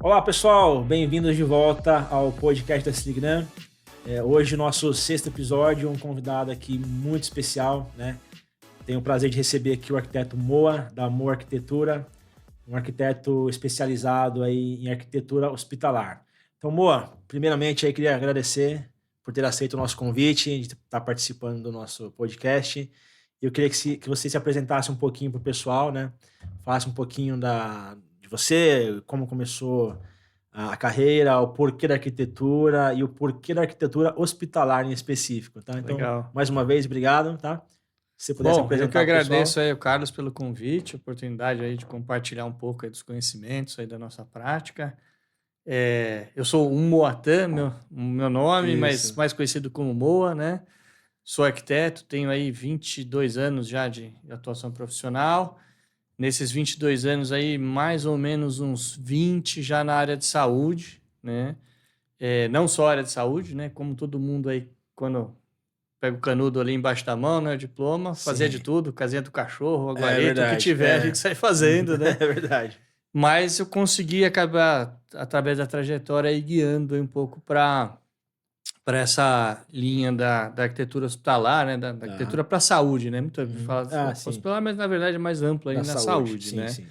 Olá pessoal, bem-vindos de volta ao podcast da Slignan. Hoje nosso sexto episódio, um convidado aqui muito especial, né? Tenho o prazer de receber aqui o arquiteto Moa, da Moa Arquitetura, um arquiteto especializado aí em arquitetura hospitalar. Então, Moa, primeiramente aí queria agradecer por ter aceito o nosso convite, de estar participando do nosso podcast. Eu queria que você se apresentasse um pouquinho para o pessoal, né? Falasse um pouquinho de você, como começou a carreira, o porquê da arquitetura e o porquê da arquitetura hospitalar em específico, tá? Então, Legal. mais uma vez, obrigado, tá? Se você pudesse Bom, eu que apresentar pro pessoal. agradeço aí o Carlos pelo convite, a oportunidade aí de compartilhar um pouco aí dos conhecimentos aí da nossa prática. Eu sou um Moatan, meu nome, mas Isso. mais conhecido como Moa, né? Sou arquiteto, tenho aí 22 anos já de atuação profissional. Nesses 22 anos aí, mais ou menos uns 20 já na área de saúde, né? Não só área de saúde, né? Como todo mundo aí, quando pega o canudo ali embaixo da mão, né? O diploma, fazia de Sim. tudo, casinha do cachorro, a É guarita, o que verdade. tiver, a gente sai fazendo, né? É verdade. Mas eu consegui acabar, através da trajetória, aí, guiando um pouco para essa linha da arquitetura hospitalar, né? Da Tá. arquitetura para a saúde, né? Muito Uhum. fala Sim. hospitalar, mas na verdade é mais ampla aí Da na saúde, Sim, né? sim.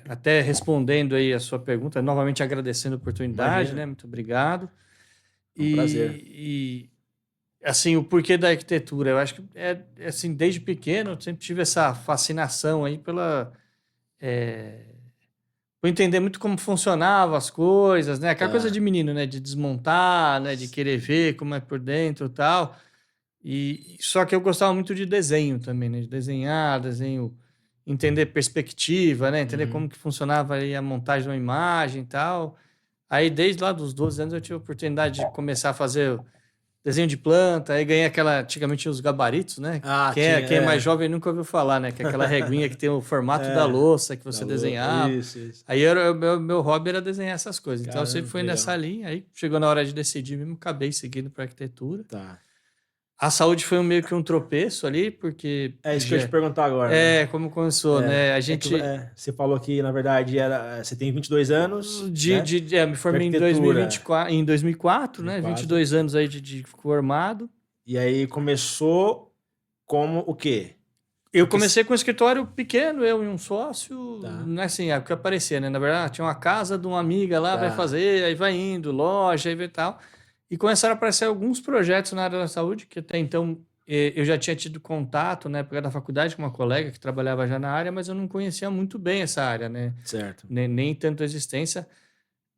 Até respondendo aí a sua pergunta, novamente agradecendo a oportunidade, Imagina. né? Muito obrigado. É um prazer. Assim, o porquê da arquitetura, eu acho que assim, desde pequeno eu sempre tive essa fascinação aí por entender muito como funcionavam as coisas, né? Aquela coisa Tá. de menino, né? De desmontar, né? De querer ver como é por dentro e tal. Só que eu gostava muito de desenho também, né? De desenhar, desenho, entender perspectiva, né? Entender Uhum. como que funcionava aí a montagem de uma imagem e tal. Aí, desde lá dos 12 anos, eu tive a oportunidade de começar a fazer desenho de planta, aí ganhei antigamente tinha os gabaritos, né? Ah, Quem é mais jovem nunca ouviu falar, né? Que é aquela reguinha que tem o formato da louça que você desenhava. Isso. Aí meu hobby era desenhar essas coisas. Então eu sempre Caramba, que fui legal. nessa linha, aí chegou na hora de decidir mesmo, acabei seguindo para arquitetura. Tá. A saúde foi meio que um tropeço ali, porque É isso que eu ia te perguntar agora, né? como começou, né? A gente Você falou que, na verdade, você tem 22 anos, né? me De formei em arquitetura. 2024, em 2004, né? 2004. 22 anos aí de formado. E aí começou como o quê? Eu Porque... comecei com um escritório pequeno, eu e um sócio, Tá. não é assim, é o que aparecia, né? Na verdade, tinha uma casa de uma amiga lá, vai fazer, aí vai indo, loja, aí vai tal. E começaram a aparecer alguns projetos na área da saúde, que até então eu já tinha tido contato, na época da faculdade, com uma colega que trabalhava já na área, mas eu não conhecia muito bem essa área, né? Certo. Nem tanto a existência.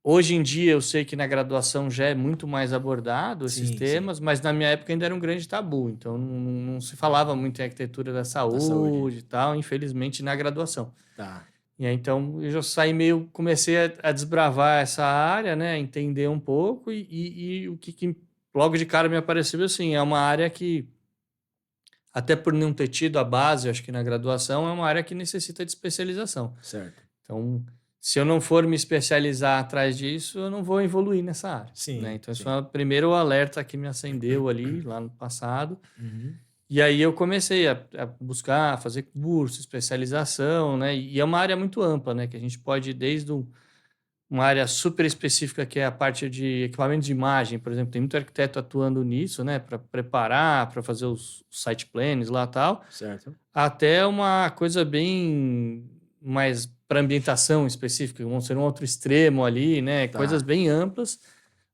Hoje em dia eu sei que na graduação já é muito mais abordado esses temas, mas na minha época ainda era um grande tabu, então não se falava muito em arquitetura da saúde e tal, infelizmente, na graduação. Tá. E aí, então eu já comecei a desbravar essa área, né, entender um pouco e o que logo de cara me apareceu assim, é uma área que, até por não ter tido a base, acho que na graduação, é uma área que necessita de especialização. Certo. Então, se eu não for me especializar atrás disso, eu não vou evoluir nessa área. Sim. Né? Então, esse foi o primeiro alerta que me acendeu ali, lá no passado. Uhum. E aí eu comecei a buscar, fazer curso, especialização, né? E é uma área muito ampla, né? Que a gente pode ir desde uma área super específica, que é a parte de equipamento de imagem, por exemplo. Tem muito arquiteto atuando nisso, né? Para preparar, para fazer os site plans lá e tal. Certo. Até uma coisa bem mais para ambientação específica, vão ser um outro extremo ali, né? Tá. Coisas bem amplas,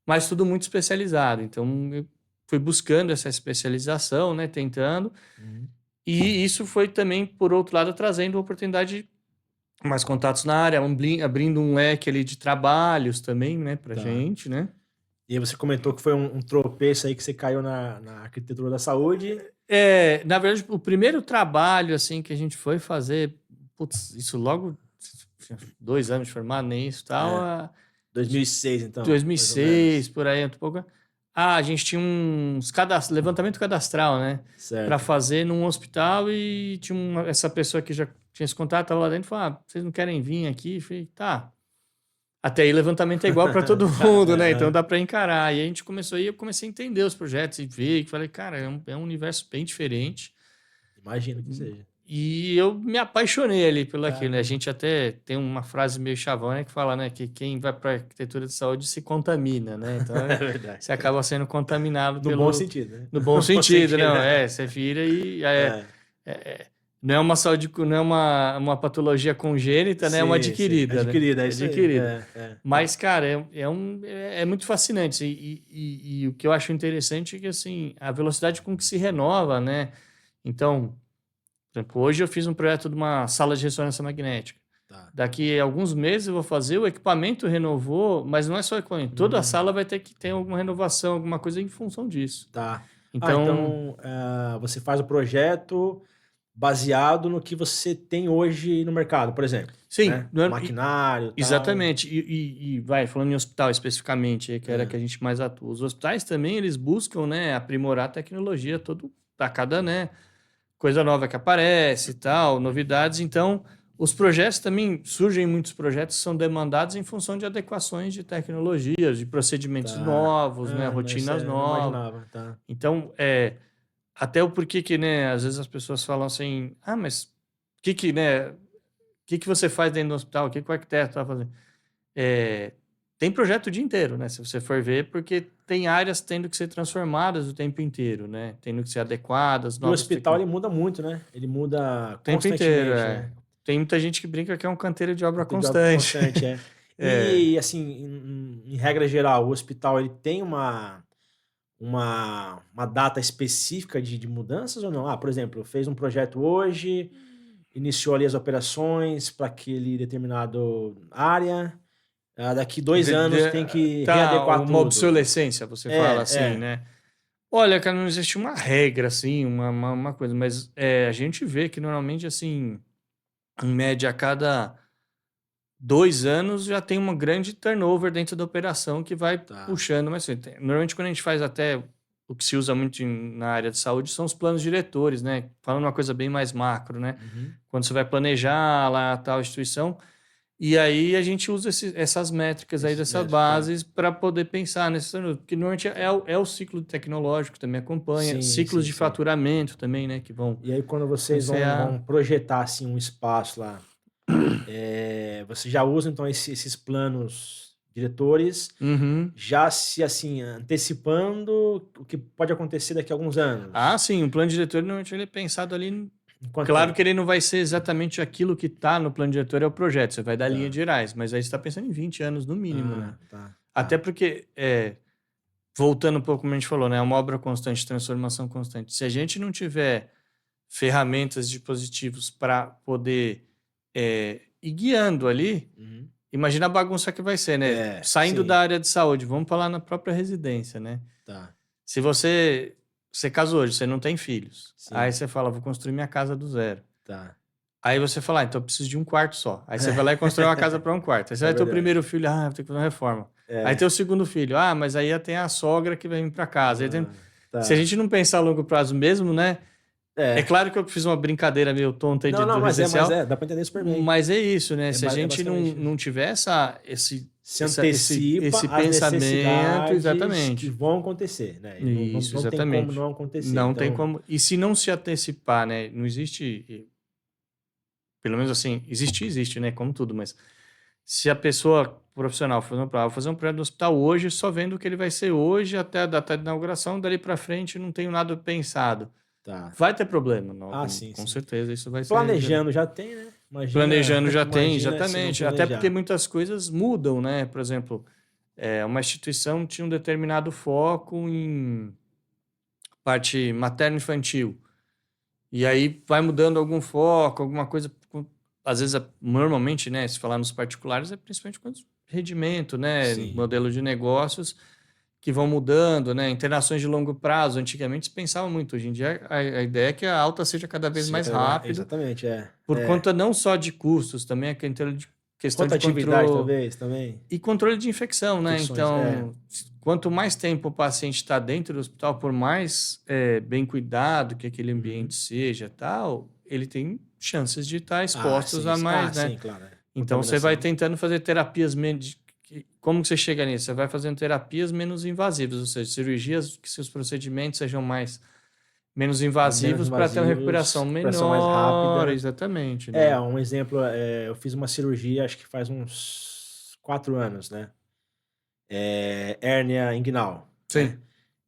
mas tudo muito especializado. Então, eu fui buscando essa especialização, né? Tentando. Uhum. E isso foi também, por outro lado, trazendo oportunidade de mais contatos na área, abrindo um leque ali de trabalhos também, né? Pra gente, né? E aí você comentou que foi um tropeço aí que você caiu na arquitetura da saúde. Na verdade, o primeiro trabalho, assim, que a gente foi fazer, isso logo, 2 anos de formado, nem isso tal. 2006, então. 2006, por aí, um pouco. A gente tinha uns levantamento cadastral, né? Certo. Para fazer num hospital e tinha essa pessoa que já tinha esse contato, estava lá dentro e falou: vocês não querem vir aqui? Eu falei: tá. Até aí, levantamento é igual para todo mundo, né? Então dá para encarar. E a gente começou aí, eu comecei a entender os projetos e ver, e falei: cara, é um universo bem diferente. Imagino que seja. E eu me apaixonei ali pelo aquilo, né? A gente até tem uma frase meio chavão, né, que fala, né, que quem vai para arquitetura de saúde se contamina, né? Então, É verdade. você acaba sendo contaminado No bom sentido, né? No bom sentido, sentido, não, né? você vira e É. não é uma saúde, não é uma patologia congênita, né? É uma Sim, adquirida, né? Adquirida, é isso aí. Adquirida. É. Mas, cara, é muito fascinante. E o que eu acho interessante é que, assim, a velocidade com que se renova, né? Então, por exemplo, hoje eu fiz um projeto de uma sala de ressonância magnética. Tá. Daqui a alguns meses eu vou fazer, o equipamento renovou, mas não é só o equipamento. Toda a sala vai ter que ter alguma renovação, alguma coisa em função disso. Tá. Então, Você faz o projeto baseado no que você tem hoje no mercado, por exemplo. sim, Né? Maquinário, tal. exatamente. E vai, falando em hospital especificamente, que era que a gente mais atua. Os hospitais também, eles buscam, né, aprimorar a tecnologia a cada, né, coisa nova que aparece e tal, novidades. Então, os projetos também, surgem muitos projetos que são demandados em função de adequações de tecnologias, de procedimentos novos, né, rotinas eu não novas. imaginava, tá. Então, até o porquê que, né, às vezes as pessoas falam assim, mas né, o que você faz dentro do hospital? O que o arquiteto está fazendo? Tem projeto o dia inteiro, né? Se você for ver, porque tem áreas tendo que ser transformadas o tempo inteiro, né? Tendo que ser adequadas. E o hospital, ele muda muito, né? Ele muda o tempo constantemente, inteiro, né? Tem muita gente que brinca que é um canteiro de obra Canteiro de obra constante. constante, E, assim, em regra geral, o hospital, ele tem uma data específica de mudanças ou não? Por exemplo, fez um projeto hoje, iniciou ali as operações para aquele determinado área, daqui 2 anos tem que readequar tudo. Uma obsolescência, você fala assim, né? Olha, cara, não existe uma regra, assim, uma coisa, mas a gente vê que normalmente, assim, em média, a cada 2 anos já tem uma grande turnover dentro da operação que vai puxando, mas assim, normalmente quando a gente faz até o que se usa muito na área de saúde são os planos diretores, né? Falando uma coisa bem mais macro, né? Quando você vai planejar lá a tal instituição, e aí a gente usa essas métricas aí dessas bases para poder pensar nesse, porque normalmente é o ciclo tecnológico também acompanha, ciclos de faturamento também, né? Que vão. E aí quando vocês vão projetar assim um espaço lá, você já usa então esses planos diretores, já se assim antecipando o que pode acontecer daqui a alguns anos. Sim, o plano diretor normalmente ele é pensado ali. Claro que ele não vai ser exatamente aquilo que está no plano diretor, é o projeto, você vai dar linhas gerais, mas aí você está pensando em 20 anos no mínimo, né? Até porque, voltando um pouco como a gente falou, né? É uma obra constante, transformação constante. Se a gente não tiver ferramentas, dispositivos para poder ir guiando ali, imagina a bagunça que vai ser, né? Saindo da área de saúde, vamos falar na própria residência, né? Se você casou hoje, você não tem filhos. Aí você fala, vou construir minha casa do zero. Aí você fala, então eu preciso de um quarto só. Aí você vai lá e constrói uma casa para um quarto. Aí você vai ter o primeiro filho, vou ter que fazer uma reforma. Aí tem o segundo filho, mas aí tem a sogra que vai vir para casa. Se a gente não pensar a longo prazo mesmo, né? É claro que eu fiz uma brincadeira meio tonta aí do residencial. Mas dá para entender super bem. Mas é isso, né? Se a gente não tiver esse pensamento, exatamente, que vão acontecer, né? Isso, não exatamente. tem como não acontecer. Não tem como. E se não se antecipar, né? Não existe, pelo menos assim, existe, né? Como tudo, mas se a pessoa profissional fazer um projeto no hospital hoje, só vendo o que ele vai ser hoje até a data de inauguração, dali para frente não tenho nada pensado. Vai ter problema, não? Com certeza isso vai ser. Planejando já tem, né? Planejando já tem, exatamente. Até porque muitas coisas mudam, né? Por exemplo, uma instituição tinha um determinado foco em parte materno-infantil. E aí vai mudando algum foco, alguma coisa. Às vezes, normalmente, né? Se falar nos particulares, é principalmente com rendimento, né? Modelo de negócios que vão mudando, né? Internações de longo prazo. Antigamente se pensava muito. Hoje em dia a ideia é que a alta seja cada vez mais rápida. Exatamente, Por conta não só de custos, também é questão de controle, talvez, também. E controle de infecção, né? Então, quanto mais tempo o paciente está dentro do hospital, por mais bem cuidado que aquele ambiente seja, tal, ele tem chances de estar expostos a mais, né? Sim, claro. Então, você vai tentando fazer terapias menos. Como que você chega nisso? Você vai fazendo terapias menos invasivas, ou seja, cirurgias que seus procedimentos sejam menos invasivos para ter uma recuperação recuperação mais menor. rápida. Exatamente. Né? Um exemplo, eu fiz uma cirurgia, acho que faz uns 4 anos, né? Hérnia inguinal. Sim. Né?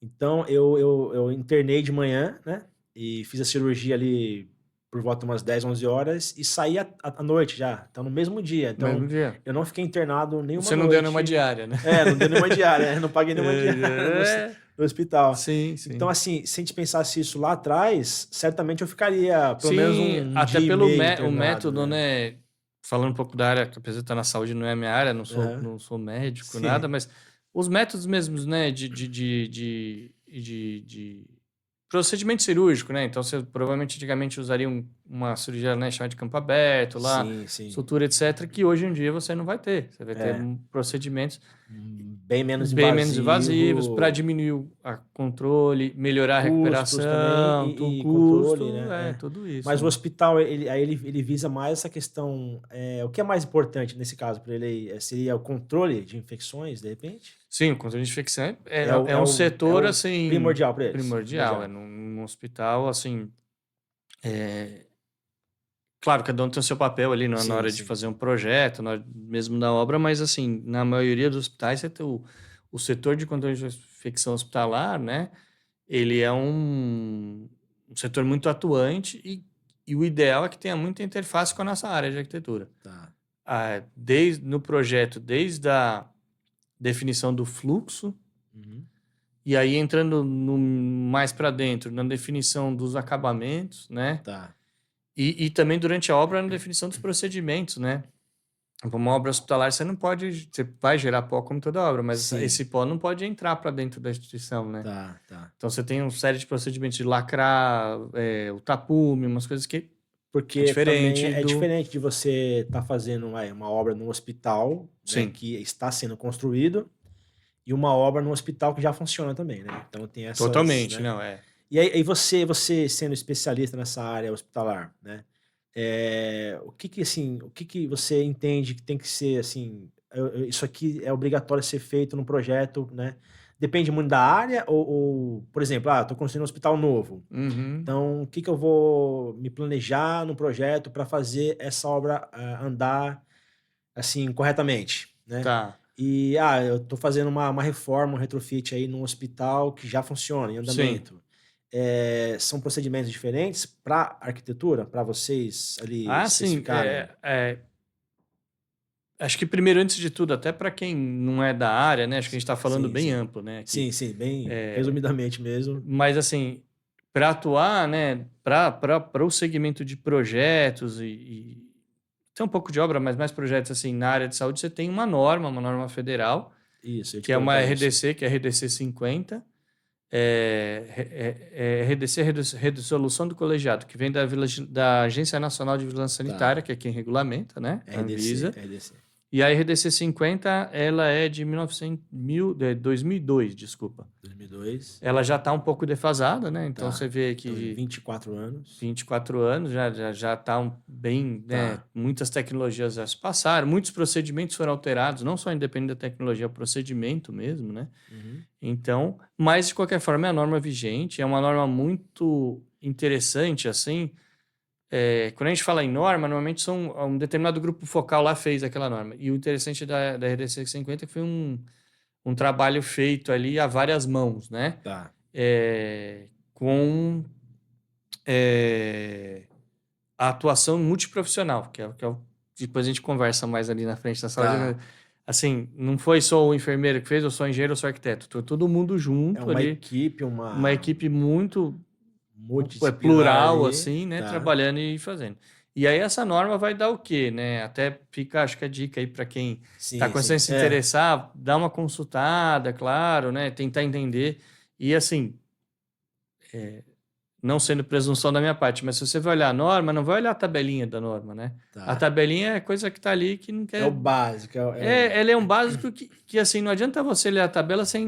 Então, eu internei de manhã, né? E fiz a cirurgia ali por volta de umas 10, 11 horas e saí à noite já. Então, no mesmo dia. Então, Mesmo dia. eu não fiquei internado nenhuma noite. Você não deu nenhuma diária, né? Não deu nenhuma diária. Não paguei nenhuma diária no hospital. Sim. Então, assim, se a gente pensasse isso lá atrás, certamente eu ficaria pelo menos um até dia pelo e meio internado, o método, né? Falando um pouco da área, que apesar de estar na saúde, não é a minha área, não sou médico, nada, mas os métodos mesmos, né, de procedimento cirúrgico, né? Então, você provavelmente antigamente usaria uma cirurgia, né, chamada de campo aberto, lá, sutura, etc., que hoje em dia você não vai ter. Você vai ter procedimentos bem menos invasivos para diminuir o controle, melhorar a recuperação, também, custo, controle, né? tudo isso. Mas o hospital, ele visa mais essa questão. O que é mais importante nesse caso para ele? Seria o controle de infecções, de repente? Sim, o controle de infecção é um setor assim primordial para eles. Primordial. Num hospital, assim. Claro, cada um tem o seu papel ali na hora de fazer um projeto, mesmo na obra, mas assim, na maioria dos hospitais, você tem o setor de controle de infecção hospitalar, né? Ele é um setor muito atuante e o ideal é que tenha muita interface com a nossa área de arquitetura. Tá. No projeto, desde a definição do fluxo, e aí entrando mais para dentro, na definição dos acabamentos, né? Tá. E também durante a obra na definição dos procedimentos, né? Uma obra hospitalar você vai gerar pó como toda obra, mas esse pó não pode entrar para dentro da instituição, né? Tá. Então você tem uma série de procedimentos de lacrar, o tapume, umas coisas que porque é diferente de você estar fazendo uma obra num hospital, né, que está sendo construído e uma obra num hospital que já funciona também, né? Então tem essas... Totalmente, né? não. E aí você sendo especialista nessa área hospitalar, né? O que você entende que tem que ser, assim, isso aqui é obrigatório ser feito num projeto, né? Depende muito da área ou por exemplo, estou construindo um hospital novo. Então, o que eu vou me planejar no projeto para fazer essa obra andar, assim, corretamente, né? Tá. E, eu estou fazendo uma reforma, um retrofit aí num hospital que já funciona, em andamento. Sim. São procedimentos diferentes para arquitetura, para vocês ali especificarem? Acho que primeiro, antes de tudo, até para quem não é da área, né? Acho que a gente está falando bem amplo, né? Aqui. Sim, bem resumidamente mesmo. Mas assim, para atuar, né? Para o segmento de projetos e tem um pouco de obra, mas mais projetos assim na área de saúde, você tem uma norma federal, que é uma RDC, que é a RDC 50. RDC, Resolução do Colegiado, que vem da Agência Nacional de Vigilância Sanitária, que é quem regulamenta, né? Anvisa. E a RDC 50, ela é de 2002, desculpa. 2002. Ela já está um pouco defasada, né? Então você vê que... Então, 24 anos. 24 anos, já está bem... né? Muitas tecnologias já se passaram, muitos procedimentos foram alterados, não só independente da tecnologia, é o procedimento mesmo, né? Então, mas de qualquer forma é a norma vigente, é uma norma muito interessante, assim... quando a gente fala em norma, normalmente um determinado grupo focal lá fez aquela norma. E o interessante da RDC 50 é que foi um trabalho feito ali a várias mãos, né? Com a atuação multiprofissional, que depois a gente conversa mais ali na frente da saúde. Assim, não foi só o enfermeiro que fez, ou só o engenheiro, ou só o arquiteto. Todo mundo junto ali. Uma equipe muito... plural, assim, né? Trabalhando e fazendo. E aí essa norma vai dar o quê, né? Até fica, acho que a dica aí para quem está começando a se interessar, dar uma consultada, claro, né? Tentar entender. E assim, não sendo presunção da minha parte, mas se você vai olhar a norma, não vai olhar a tabelinha da norma, né? A tabelinha é coisa que está ali que não quer... É o básico. Ela é um básico que assim, não adianta você ler a tabela sem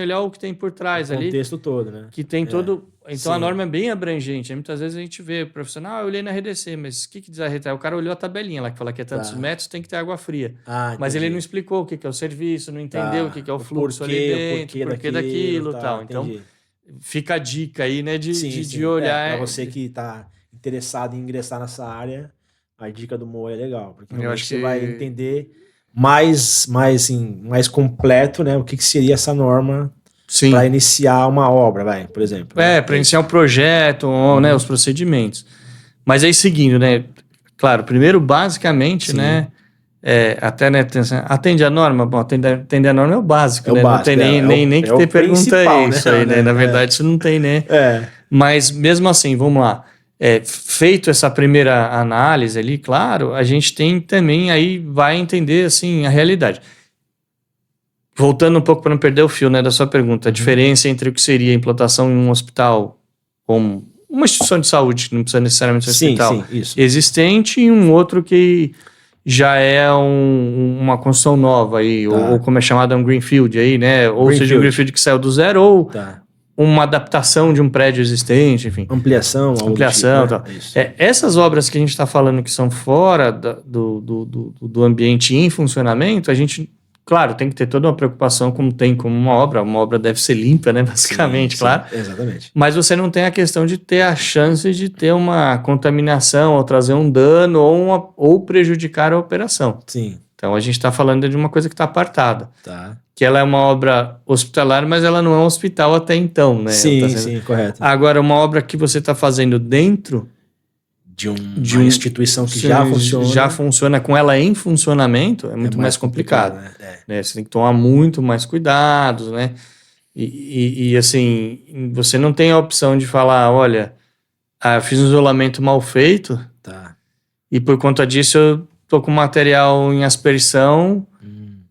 olhar o que tem por trás ali. O contexto todo, né? Que tem todo... Então, a norma é bem abrangente. Muitas vezes a gente vê o profissional, eu olhei na RDC, mas o que diz a RDC? O cara olhou a tabelinha lá, que fala que é tantos metros, tem que ter água fria. Mas ele não explicou o que é o serviço, não entendeu o que é o fluxo ali dentro, porquê daquilo e tal. Então, fica a dica aí, né, Sim. de olhar. Para você que está interessado em ingressar nessa área, a dica do Moa é legal, porque Eu acho você que vai entender mais completo, né, o que seria essa norma para iniciar uma obra, por exemplo. Para iniciar um projeto, né, os procedimentos. Mas aí seguindo, né, claro, primeiro basicamente, né, até, né, atende a norma, bom, atender a norma é o básico, né, não tem nem que ter pergunta isso aí, né, na verdade isso não tem, né, mas mesmo assim, vamos lá, feito essa primeira análise ali, claro, a gente tem também, aí vai entender, assim, a realidade. Voltando um pouco para não perder o fio, né, da sua pergunta, a diferença entre o que seria a implantação em um hospital como uma instituição de saúde, não precisa necessariamente ser um hospital existente, e um outro que já é uma construção nova aí, ou como é chamado, um greenfield aí, né, ou seja, um greenfield que saiu do zero, ou uma adaptação de um prédio existente, enfim. Ampliação, tipo, tal. Essas obras que a gente está falando que são fora do ambiente em funcionamento, a gente, claro, tem que ter toda uma preocupação como tem como uma obra deve ser limpa, né, basicamente, claro. Exatamente. Mas você não tem a questão de ter a chance de ter uma contaminação, ou trazer um dano, ou prejudicar a operação. Sim. Então a gente está falando de uma coisa que está apartada. Tá. Que ela é uma obra hospitalar, mas ela não é um hospital até então, né? Sim, correto. Agora, uma obra que você está fazendo dentro de uma instituição que já funciona com ela em funcionamento, é muito mais complicado. Né? Você tem que tomar muito mais cuidados, né? E assim, você não tem a opção de falar, olha, eu fiz um isolamento mal feito, e por conta disso eu tô com material em aspersão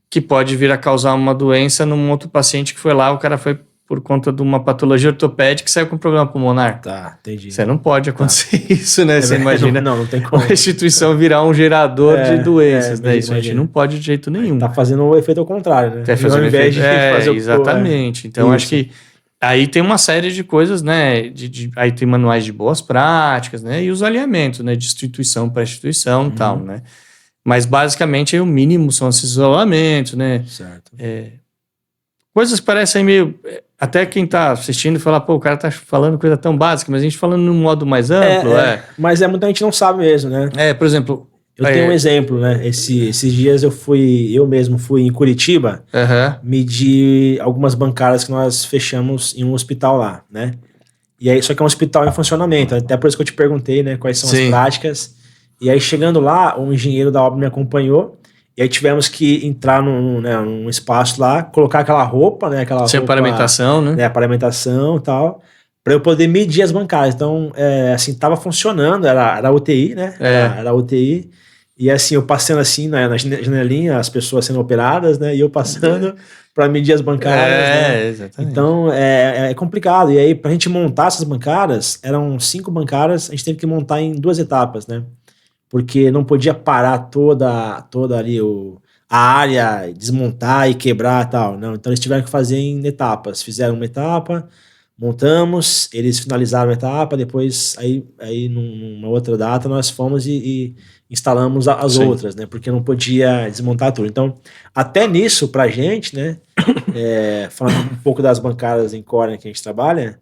que pode vir a causar uma doença num outro paciente que foi lá, o cara foi por conta de uma patologia ortopédica e saiu com problema pulmonar. Tá, entendi. Você não pode acontecer isso, né? Você imagina não tem como. uma instituição virar um gerador de doenças, né? Isso a gente não pode de jeito nenhum. Tá fazendo o efeito ao contrário, né? Ao invés de fazer exatamente. Então, acho que aí tem uma série de coisas, né? Aí tem manuais de boas práticas, né? E os alinhamentos, né? De instituição para instituição e tal, né? Mas, basicamente, o mínimo são esses isolamentos, né? Certo. Coisas que parecem meio... Até quem tá assistindo fala, pô, o cara tá falando coisa tão básica, mas a gente falando num modo mais amplo, Mas muita gente não sabe mesmo, né? Por exemplo... Eu tenho um exemplo, né? Esses dias eu mesmo fui em Curitiba medir algumas bancadas que nós fechamos em um hospital lá, né? E aí, só que é um hospital em funcionamento, até por isso que eu te perguntei, né? Quais são as práticas. E aí, chegando lá, um engenheiro da obra me acompanhou, e aí tivemos que entrar num espaço lá, colocar aquela roupa, né? Sem paramentação, né? Paramentação e tal, para eu poder medir as bancadas. Então, assim, tava funcionando, era UTI, né? Era UTI. E assim, eu passando assim na janelinha, as pessoas sendo operadas, né? E eu passando para medir as bancadas, né? Exatamente. Então, é complicado. E aí, pra gente montar essas bancadas, eram 5 bancadas, a gente teve que montar em 2 etapas, né? Porque não podia parar toda ali a área, desmontar e quebrar e tal, não. Então eles tiveram que fazer em etapas. Fizeram uma etapa, montamos, eles finalizaram a etapa, depois aí numa outra data nós fomos e instalamos as outras, né? Porque não podia desmontar tudo. Então, até nisso pra gente, né? Falando um pouco das bancadas em core que a gente trabalha,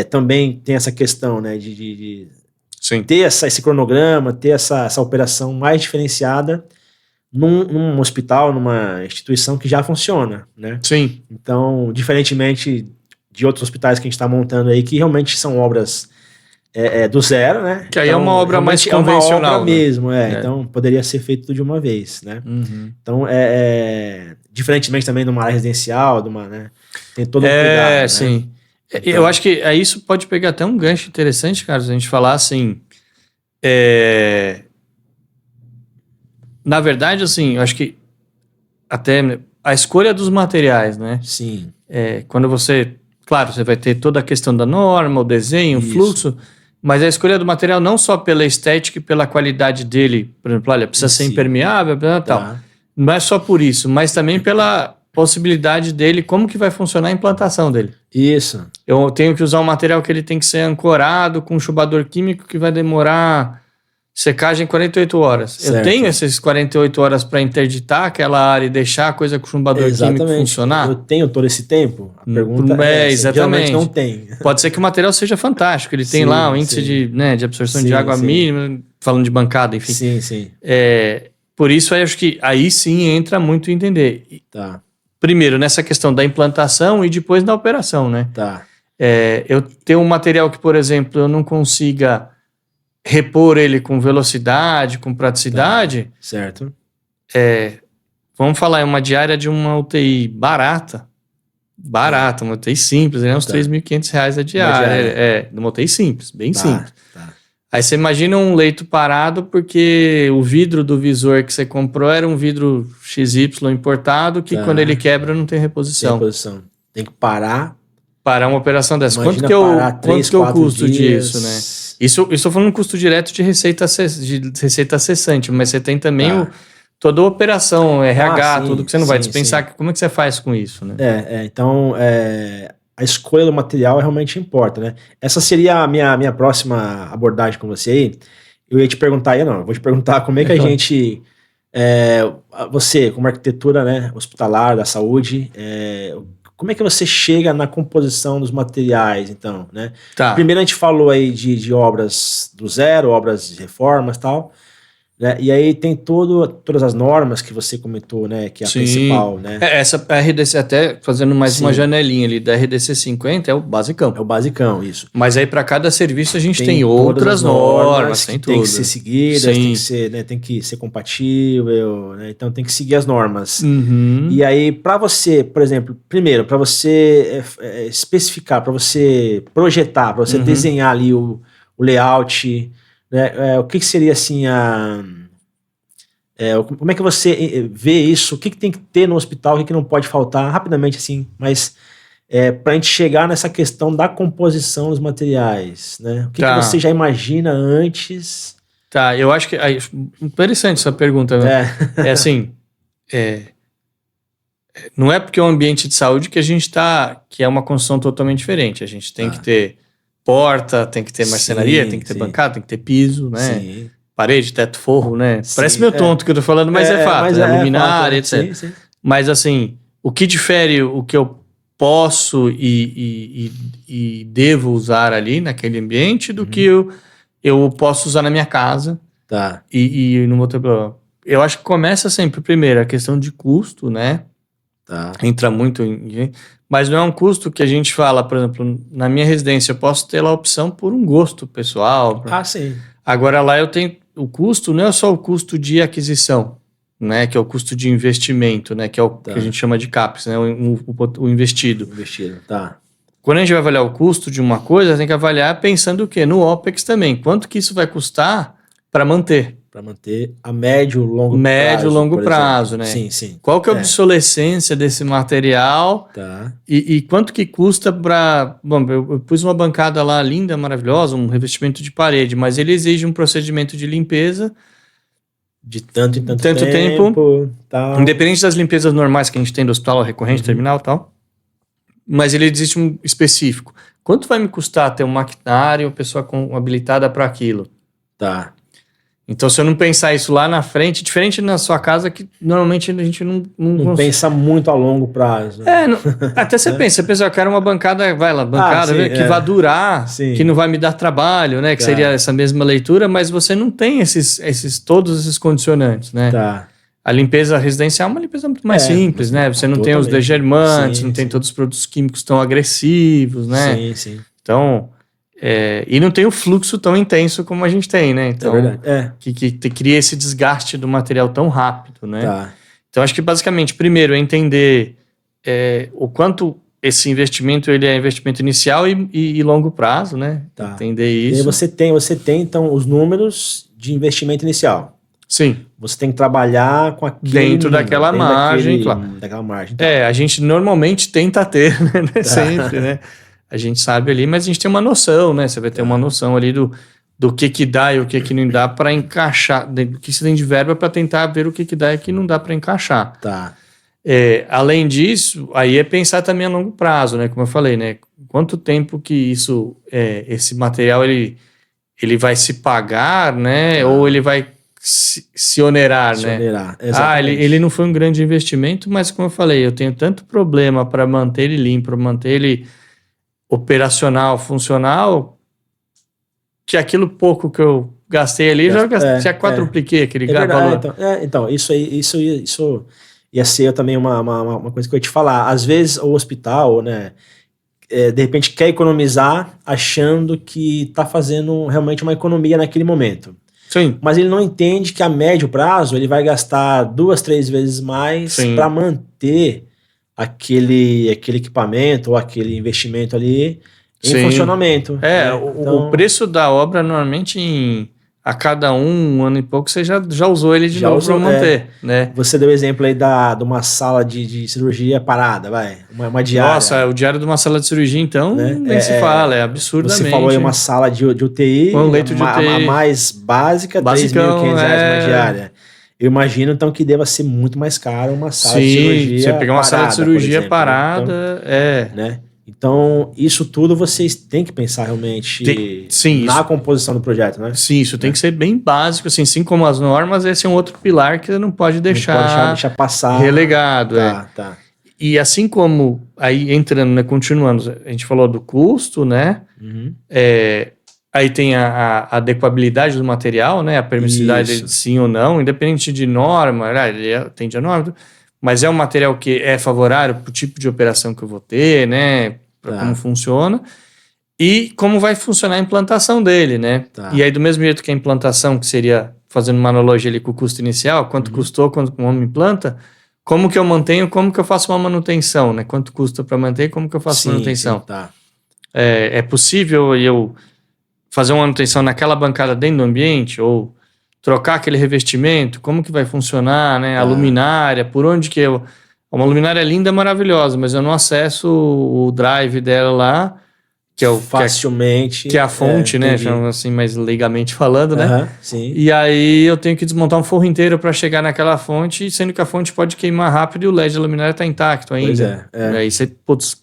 também tem essa questão, né? De ter esse cronograma, ter essa operação mais diferenciada num hospital, numa instituição que já funciona, né? Sim. Então, diferentemente de outros hospitais que a gente está montando aí, que realmente são obras do zero, né? Que aí então, é uma obra mais convencional. É uma obra mesmo, Então, poderia ser feito tudo de uma vez, né? Então, diferentemente também de uma área residencial, né? Tem todo um cuidado, né? Sim. Então, eu acho que isso pode pegar até um gancho interessante, cara, se a gente falar assim... Na verdade, assim, eu acho que até a escolha dos materiais, né? Sim. Quando você... Claro, você vai ter toda a questão da norma, o desenho, o fluxo, mas a escolha do material não só pela estética e pela qualidade dele, por exemplo, olha, precisa ser impermeável, tal. Não é só por isso, mas também pela possibilidade dele, como que vai funcionar a implantação dele. Isso. Eu tenho que usar um material que ele tem que ser ancorado com um chubador químico que vai demorar secagem 48 horas. Certo. Eu tenho essas 48 horas para interditar aquela área e deixar a coisa com o chumbador químico funcionar? Eu tenho todo esse tempo? A pergunta é essa. Exatamente. Geralmente não tem. Pode ser que o material seja fantástico. Ele tem Sim, lá um índice de absorção de água mínimo, falando de bancada, enfim. Sim. Por isso, eu acho que aí sim entra muito entender. Tá. Primeiro, nessa questão da implantação e depois na operação, né? Tá. Eu tenho um material que, por exemplo, eu não consiga repor ele com velocidade, com praticidade. Tá. Certo. Vamos falar, é uma diária de uma UTI barata, uma UTI simples, né? Uns R$3.500 a diária. Uma UTI simples, bem simples. Tá. Aí você imagina um leito parado porque o vidro do visor que você comprou era um vidro XY importado que quando ele quebra não tem reposição. Tem que parar uma operação dessa. Imagina Quanto que é o custo dias. disso, né? Isso eu estou falando custo direto de receita acessante, mas você tem também toda a operação, RH, tudo que você não vai dispensar. Como é que você faz com isso, né? Então, a escolha do material realmente importa, né? Essa seria a minha próxima abordagem com você aí. Eu ia te perguntar, eu vou te perguntar como é que a gente... você, como arquitetura, né, hospitalar, da saúde, como é que você chega na composição dos materiais, então, né? Tá. Primeiro a gente falou aí de obras do zero, obras de reformas e tal, né? E aí tem todas as normas que você comentou, né? Que é a principal, né? Essa RDC, até fazendo mais uma janelinha ali, da RDC 50 é o basicão. É o basicão, isso. Mas aí para cada serviço a gente tem outras normas, que tem que ser seguidas, tem que ser compatível, né? Então tem que seguir as normas. Uhum. E aí para você, por exemplo, primeiro, para você especificar, para você projetar, para você desenhar ali o layout, né? O que seria assim como é que você vê isso? O que tem que ter no hospital? O que não pode faltar? Rapidamente assim, mas para a gente chegar nessa questão da composição dos materiais, né? O que você já imagina antes? Tá, eu acho que... interessante essa pergunta, né? Assim... não é porque é um ambiente de saúde que a gente que é uma construção totalmente diferente. A gente tem que ter porta, tem que ter marcenaria, tem que ter bancada, tem que ter piso, né? Sim. Parede, teto, forro, né? Parece meio tonto que eu tô falando, mas é fato. Luminária, etc. Sim. Mas assim, o que difere o que eu posso e devo usar ali naquele ambiente do que eu posso usar na minha casa e não vou ter problema. Eu acho que começa sempre, primeiro, a questão de custo, né? Entra muito mas não é um custo que a gente fala, por exemplo, na minha residência eu posso ter lá a opção por um gosto pessoal. Sim. Agora lá eu tenho o custo, não é só o custo de aquisição, né, que é o custo de investimento, né, que é o que a gente chama de CAPEX, né, o investido. Quando a gente vai avaliar o custo de uma coisa, tem que avaliar pensando o quê? No OPEX também. Quanto que isso vai custar para manter? Para manter a médio, longo prazo, né? Sim. Qual que é a obsolescência desse material? E quanto que custa para... Bom, eu pus uma bancada lá linda, maravilhosa, um revestimento de parede, mas ele exige um procedimento de limpeza de tanto em tanto tempo. Independente das limpezas normais que a gente tem do hospital, recorrente, terminal e tal. Mas ele existe um específico. Quanto vai me custar ter um maquinário, uma pessoa habilitada para aquilo? Então, se eu não pensar isso lá na frente, diferente na sua casa, que normalmente a gente não pensa muito a longo prazo. Até você pensa, eu quero uma bancada, que vai durar, que não vai me dar trabalho, né? Que seria essa mesma leitura, mas você não tem todos esses condicionantes, né? A limpeza residencial é uma limpeza muito mais simples, né? Você não tem os degermantes, não tem todos os produtos químicos tão agressivos, né? Sim. Então... e não tem o fluxo tão intenso como a gente tem, né? Então, que cria esse desgaste do material tão rápido, né? Então, acho que basicamente, primeiro, é entender o quanto esse investimento ele é investimento inicial e longo prazo, né? Entender isso. E aí você tem, então, os números de investimento inicial. Sim. Você tem que trabalhar com aquilo... Dentro daquela margem, claro. Daquela margem. A gente normalmente tenta ter, né? Sempre, né? A gente sabe ali, mas a gente tem uma noção, né? Você vai ter uma noção ali do que dá e o que não dá para encaixar, do que se tem de verba para tentar ver o que dá e o que não dá para encaixar. Além disso, aí é pensar também a longo prazo, né? Como eu falei, né? Quanto tempo que esse material ele vai se pagar, né? Ou ele vai se onerar, Se né? onerar, exatamente. Ele não foi um grande investimento, mas como eu falei, eu tenho tanto problema para manter ele limpo, para manter ele operacional, funcional, que aquilo pouco que eu gastei ali, já quadrupliquei aquele verdade. valor. Então, isso ia ser também uma coisa que eu ia te falar. Às vezes o hospital, né, de repente quer economizar achando que está fazendo realmente uma economia naquele momento. Sim. Mas ele não entende que a médio prazo ele vai gastar 2, 3 vezes mais para manter aquele equipamento ou aquele investimento ali em funcionamento. Né? O preço da obra normalmente a cada um ano e pouco você já usou ele de novo para manter, né? Você deu o exemplo aí de uma sala de cirurgia parada, vai, uma diária. Nossa, o diário de uma sala de cirurgia, então, né? Nem se fala, é absurdamente. Você falou aí uma sala de UTI, um leito de UTI. A mais básica, R$3.500 uma diária. Eu imagino, então, que deva ser muito mais caro uma sala de cirurgia você pegar uma parada, sala de cirurgia exemplo, parada, né? Então, isso tudo vocês têm que pensar realmente na composição do projeto, né? Sim, isso tem que ser bem básico, assim como as normas, esse é um outro pilar que você não pode deixar, passar relegado. Tá. E assim como, aí entrando, né, continuando, a gente falou do custo, né? Uhum. Aí tem a adequabilidade do material, né? A permissividade de sim ou não, independente de norma, ele atende a norma, mas é um material que é favorável para o tipo de operação que eu vou ter, né? Para como funciona. E como vai funcionar a implantação dele, né? E aí, do mesmo jeito que a implantação, que seria, fazendo uma analogia ali com o custo inicial, quanto custou, quanto o homem implanta, como que eu mantenho, como que eu faço uma manutenção, né? Quanto custa para manter e como que eu faço manutenção. É possível eu fazer uma manutenção naquela bancada dentro do ambiente, ou trocar aquele revestimento, como que vai funcionar, né? A luminária, por onde que eu... Uma luminária linda, maravilhosa, mas eu não acesso o drive dela lá, que é o... Facilmente. Que é a fonte, né? Assim, mais leigamente falando, né? Sim. E aí eu tenho que desmontar um forro inteiro para chegar naquela fonte, sendo que a fonte pode queimar rápido e o LED da luminária está intacto ainda. Pois Aí você, putz,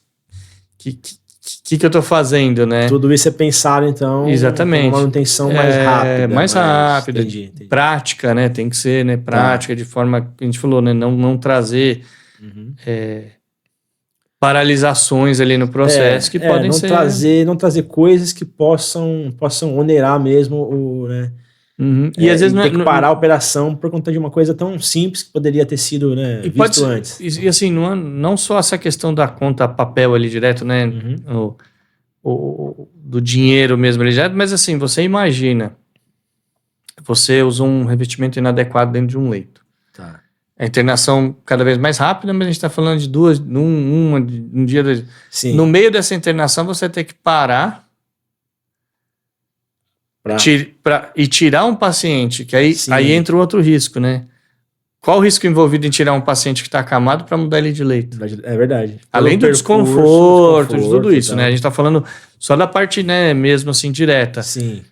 que eu tô fazendo, né? Tudo isso é pensado, então, exatamente, uma manutenção mais rápida. Mais rápida, entendi. Prática, né? Tem que ser, né? Prática, de forma que a gente falou, né? Não trazer paralisações ali no processo que podem ser... Não trazer coisas que possam onerar mesmo o... Né? E às vezes tem que parar a operação por conta de uma coisa tão simples que poderia ter sido, né, visto antes. E assim, não só essa questão da conta papel ali direto, né, do dinheiro mesmo ali direto, mas assim, você imagina, você usa um revestimento inadequado dentro de um leito. A internação cada vez mais rápida, mas a gente está falando de duas, um dia... No meio dessa internação, você tem que parar e tirar um paciente, que aí entra um outro risco, né? Qual o risco envolvido em tirar um paciente que está acamado para mudar ele de leito? É verdade. Além do desconforto, de tudo isso, né? A gente está falando só da parte, né, mesmo assim, direta. Sim.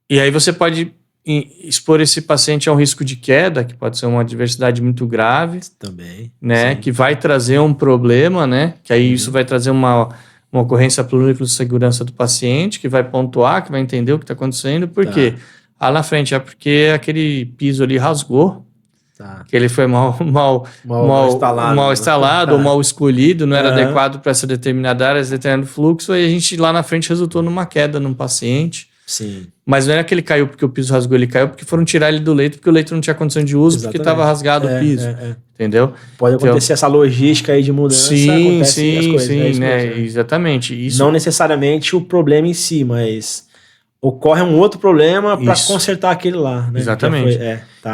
E aí você pode expor esse paciente a um risco de queda, que pode ser uma adversidade muito grave. Também. Né? Que vai trazer um problema, né? Que aí isso vai trazer uma ocorrência para o núcleo de segurança do paciente, que vai pontuar, que vai entender o que está acontecendo. Por quê? Lá na frente é porque aquele piso ali rasgou, que ele foi mal instalado ou mal escolhido, não era adequado para essa determinada área, esse determinado fluxo, aí a gente lá na frente resultou numa queda num paciente. Sim. Mas não era que ele caiu porque o piso rasgou, ele caiu porque foram tirar ele do leito, porque o leito não tinha condição de uso, porque estava rasgado o piso. Entendeu? Pode acontecer essa logística aí de mudança, acontece as coisas. Né? Exatamente. Isso... Não necessariamente o problema em si, mas ocorre um outro problema para consertar aquele lá. Né? Exatamente.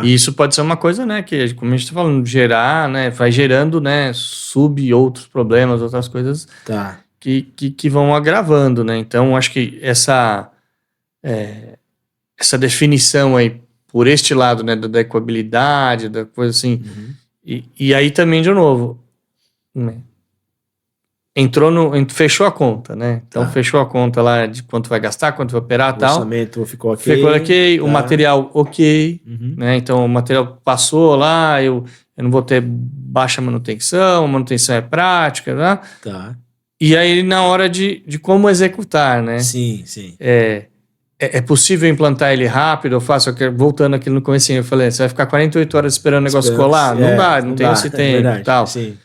E isso pode ser uma coisa, né, que como a gente está falando, gerar, né, vai gerando, né, outros problemas, outras coisas que vão agravando, né? Então, acho que essa definição aí, por este lado, né, da equabilidade, da coisa assim, e aí também, de novo, né, fechou a conta, né? Então, fechou a conta lá de quanto vai gastar, quanto vai operar e tal. O orçamento ficou ok. O material ok, né? Então, o material passou lá, eu não vou ter baixa manutenção, a manutenção é prática, né? E aí, na hora de como executar, né? Sim. É possível implantar ele rápido ou fácil? Voltando aqui no comecinho, eu falei, você vai ficar 48 horas esperando o negócio colar? Não dá, não tem esse tempo e tal. Sim.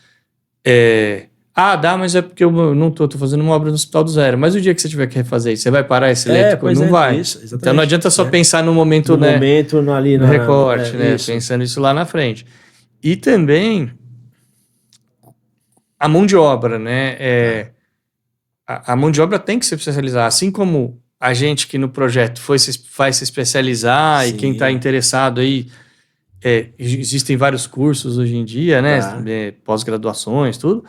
Dá, mas é porque eu não tô fazendo uma obra no Hospital do Zero. Mas o dia que você tiver que refazer isso, você vai parar esse elétrico? Não vai. Isso, então não adianta só pensar no momento, no momento ali no recorte, né? Isso. Pensando isso lá na frente. E também a mão de obra, né? A mão de obra tem que se especializar, assim como a gente que no projeto vai se especializar. Sim. E quem está interessado aí, existem vários cursos hoje em dia, né? Pós-graduações, tudo,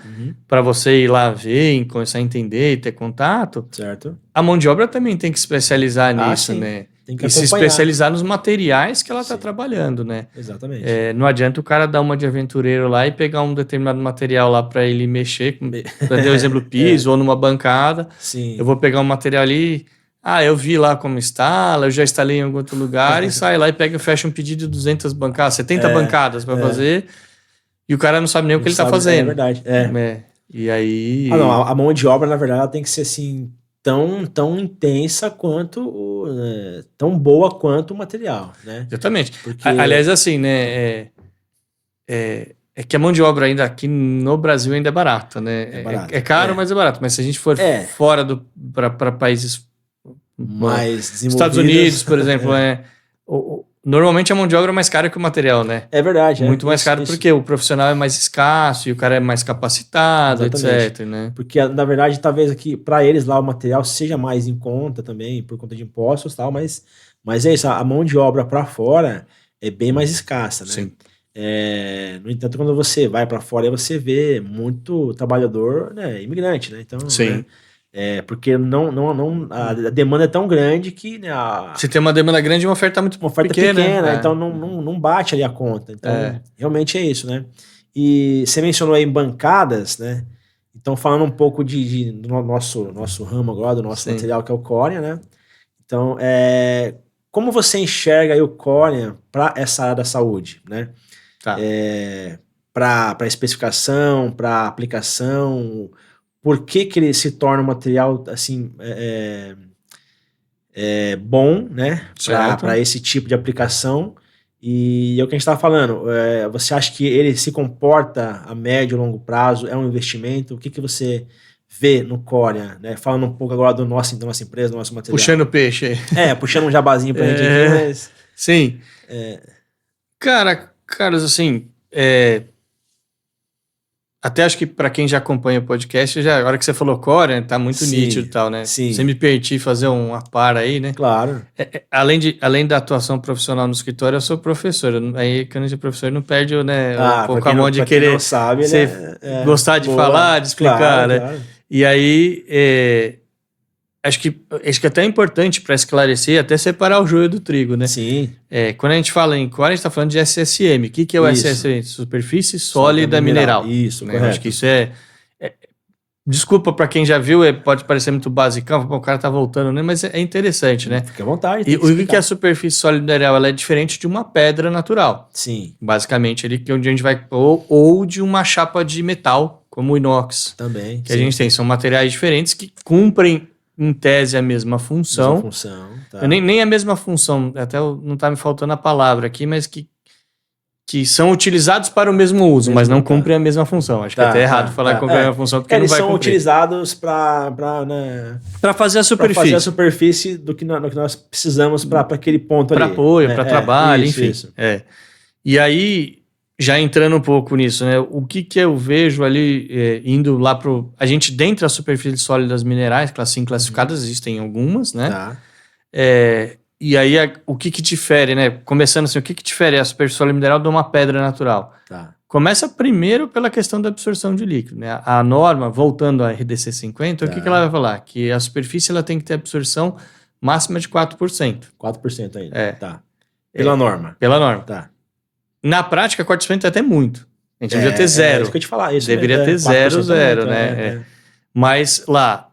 para você ir lá ver, começar a entender e ter contato. Certo. A mão de obra também tem que se especializar nisso, sim. né? Tem que e se especializar nos materiais que ela está trabalhando, né? Exatamente. Não adianta o cara dar uma de aventureiro lá e pegar um determinado material lá para ele mexer, para dar o exemplo, piso ou numa bancada. Sim. Eu vou pegar um material ali, eu vi lá como instala, eu já instalei em algum outro lugar e sai lá e fecha um pedido de 200 bancadas, 70 bancadas para fazer, e o cara não sabe nem o que ele está fazendo. É verdade. E aí... a mão de obra, na verdade, ela tem que ser assim... Tão intensa quanto tão boa quanto o material, né? Exatamente. Porque... Aliás, assim, né? É que a mão de obra ainda aqui no Brasil ainda é barata, né? É caro, mas é barato. Mas se a gente for fora para países mais desenvolvidos, Estados Unidos, por exemplo, normalmente a mão de obra é mais cara que o material, né? É verdade. Muito mais caro porque o profissional é mais escasso e o cara é mais capacitado, etc, né? Porque, na verdade, talvez aqui, para eles lá, o material seja mais em conta também, por conta de impostos e tal, mas é isso, a mão de obra para fora é bem mais escassa, né? Sim. No entanto, quando você vai para fora, você vê muito trabalhador, né, imigrante, né? Então, sim. Né? Porque a demanda é tão grande que... Né, se tem uma demanda grande e uma oferta muito pequena, então não bate ali a conta. Então, realmente é isso, né? E você mencionou aí bancadas, né? Então, falando um pouco do nosso ramo agora, do nosso material, que é o Corian, né? Então, como você enxerga aí o Corian para essa área da saúde, né? Tá. Para especificação, para aplicação... Por que ele se torna um material assim bom, né, para esse tipo de aplicação? E é o que a gente estava falando. Você acha que ele se comporta a médio e longo prazo? É um investimento? O que você vê no Corian, né? Falando um pouco agora da nossa empresa, do nosso material. Puxando o peixe aí. Puxando um jabazinho pra gente aqui, mas... Sim. Caras, assim... Até acho que para quem já acompanha o podcast, a hora que você falou Corian, tá muito nítido e tal, né? Sim. Você me permitir fazer uma par aí, né? Claro. Além da atuação profissional no escritório, eu sou professor. Aí, quando a gente é professor, não perde, né, um pouco a mão de querer não sabe, gostar de falar, de explicar, claro, né? Claro. E aí, acho que até é importante para esclarecer, até separar o joio do trigo, né? Sim. Quando a gente fala em Corian, a gente está falando de SSM. O que é o SSM? Superfície Sólida Mineral. Isso, né? Correto. Acho que isso desculpa para quem já viu, pode parecer muito basicão, o cara tá voltando, né? Mas é interessante, né? Fica à vontade. E o que é a superfície sólida mineral? Ela é diferente de uma pedra natural. Sim. Basicamente, onde a gente vai... Ou de uma chapa de metal, como o inox. Também. Que a gente tem. São materiais diferentes que cumprem em tese a mesma função. Tá. Nem a mesma função, até não tá me faltando a palavra aqui, mas que são utilizados para o mesmo uso, mas não cumprem a mesma função. Acho que é até errado falar que cumprem a mesma função, porque não vai cumprir. Eles são utilizados para fazer a superfície. Para fazer a superfície do que nós precisamos para aquele ponto pra ali. Para apoio, para trabalho, isso, enfim. Isso. E aí... Já entrando um pouco nisso, né? O que eu vejo ali, indo lá pro... A gente, dentro das superfícies sólidas minerais, assim classificadas, existem algumas, né? Tá. E aí, o que difere, né? Começando assim, o que difere a superfície sólida mineral de uma pedra natural? Tá. Começa primeiro pela questão da absorção de líquido, né? A norma, voltando à RDC 50, o que ela vai falar? Que a superfície ela tem que ter absorção máxima de 4%. 4% ainda. Tá. Pela norma. Pela norma. Tá. Na prática, 4% é até muito. A gente devia ter zero. Isso que eu te falar. Isso deveria ter zero, né? Mas lá...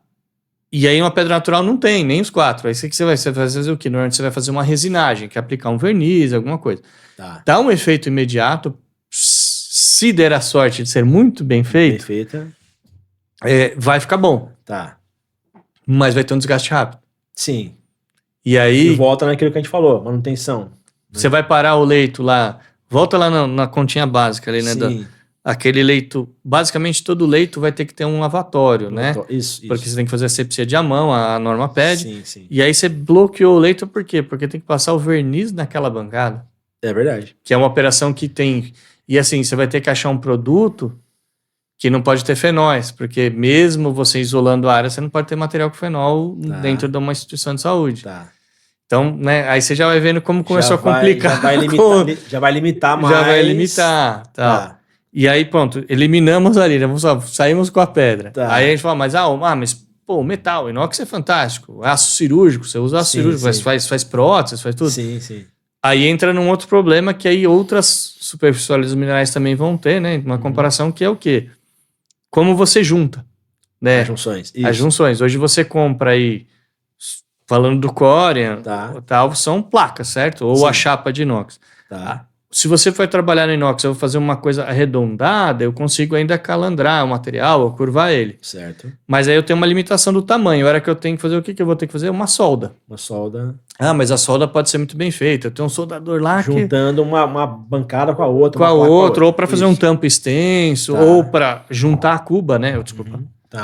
E aí uma pedra natural não tem, nem os 4. Aí você vai fazer o quê? Normalmente você vai fazer uma resinagem, que é aplicar um verniz, alguma coisa. Tá. Dá um efeito imediato, se der a sorte de ser muito bem feito, vai ficar bom. Tá. Mas vai ter um desgaste rápido. Sim. E aí... E volta naquilo que a gente falou, manutenção. Você vai parar o leito lá, volta lá na continha básica ali, né? Sim. Aquele leito, basicamente todo leito vai ter que ter um lavatório, né? Isso. Porque você tem que fazer a asepsia de mão, a norma pede. Sim. E aí você bloqueou o leito por quê? Porque tem que passar o verniz naquela bancada. É verdade. Que é uma operação que tem... E assim, você vai ter que achar um produto que não pode ter fenóis, porque mesmo você isolando a área, você não pode ter material com fenol dentro de uma instituição de saúde. Tá. Então, né, aí você já vai vendo como começou a complicar. Já vai limitar mais. Já vai limitar, tá. E aí, pronto, eliminamos ali, né? Saímos com a pedra. Tá. Aí a gente fala, mas pô, metal, inox é fantástico. Aço cirúrgico, você usa aço cirúrgico, faz prótese, faz tudo. Sim. Aí entra num outro problema que aí outras superficiais minerais também vão ter, né? Uma comparação que é o quê? Como você junta, né? As junções. Isso. As junções. Hoje você compra aí, falando do Corian, tal, são placas, certo? Ou a chapa de inox. Tá. Se você for trabalhar no inox, eu vou fazer uma coisa arredondada, eu consigo ainda calandrar o material, ou curvar ele. Certo. Mas aí eu tenho uma limitação do tamanho. A hora que eu tenho que fazer, o que eu vou ter que fazer? Uma solda. Uma solda. Ah, mas a solda pode ser muito bem feita. Eu tenho um soldador lá juntando uma bancada com a outra. Com a outra, ou para fazer um tampo extenso, ou para juntar a cuba, né? Desculpa.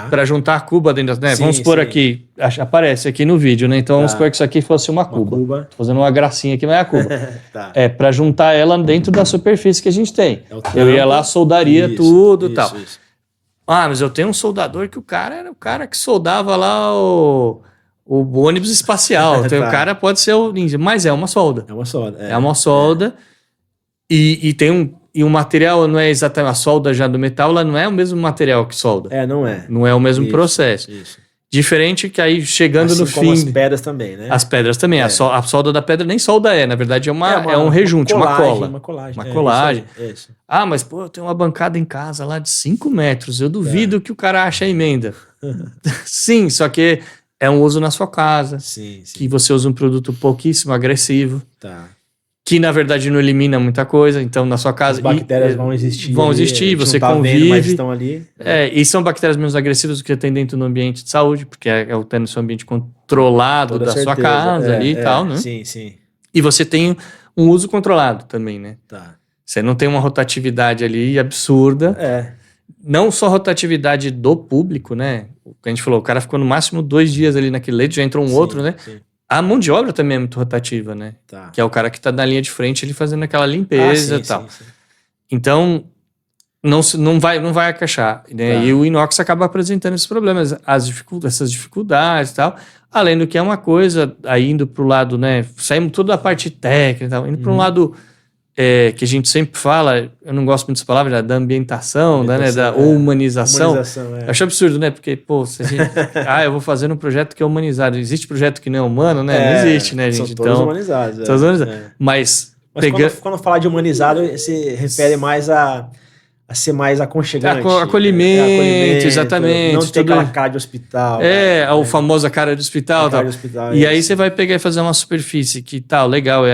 Para juntar a cuba dentro, né? Vamos supor aqui, aparece aqui no vídeo, né? Então vamos supor que isso aqui fosse uma cuba. Tô fazendo uma gracinha aqui, mas é a cuba. É para juntar ela dentro da superfície que a gente tem. Eu ia lá, soldaria tudo e tal. Ah, mas eu tenho um soldador que o cara era o cara que soldava lá o ônibus espacial. Então, o cara pode ser o ninja, mas é uma solda. É uma solda. É uma solda. E tem um material, não é exatamente a solda já do metal, ela não é o mesmo material que solda. Não é. Não é o mesmo processo. Isso. Diferente que aí chegando assim no como fim... as pedras também, né? As pedras também. A solda da pedra nem solda na verdade é um rejunte, uma cola. Uma colagem. Uma colagem. Isso. Ah, mas pô, eu tenho uma bancada em casa lá de 5 metros, eu duvido que o cara ache a emenda. Sim, só que é um uso na sua casa. Sim. Que você usa um produto pouquíssimo agressivo. Tá. Que na verdade não elimina muita coisa, então na sua casa... As bactérias vão existir. Vão existir, você convive. Vendo, mas estão ali. E são bactérias menos agressivas do que tem dentro do ambiente de saúde, porque é o ter no seu ambiente controlado da sua casa ali e tal, né? Sim. E você tem um uso controlado também, né? Tá. Você não tem uma rotatividade ali absurda. Não só rotatividade do público, né? O que a gente falou, o cara ficou no máximo 2 dias ali naquele leito, já entrou outro, né? Sim. A mão de obra também é muito rotativa, né? Tá. Que é o cara que tá na linha de frente ali fazendo aquela limpeza e tal. Sim. Então, não vai encaixar, né? Tá. E o inox acaba apresentando esses problemas, essas dificuldades e tal. Além do que é uma coisa, aí indo pro lado, né? Saímos toda a parte técnica e tal, indo para um lado que a gente sempre fala, eu não gosto muito dessa palavra, da ambientação, né? Da humanização. Eu acho absurdo, né? Porque, pô, se a gente... eu vou fazer um projeto que é humanizado. Existe projeto que não é humano, né? Não existe, né, gente? São todos humanizados. Todos humanizados. Mas quando falar de humanizado, se refere mais a ser mais aconchegante. Acolhimento, exatamente. Não ter aquela cara de hospital. O famoso cara de hospital. Cara de hospital, e aí você vai pegar e fazer uma superfície que legal,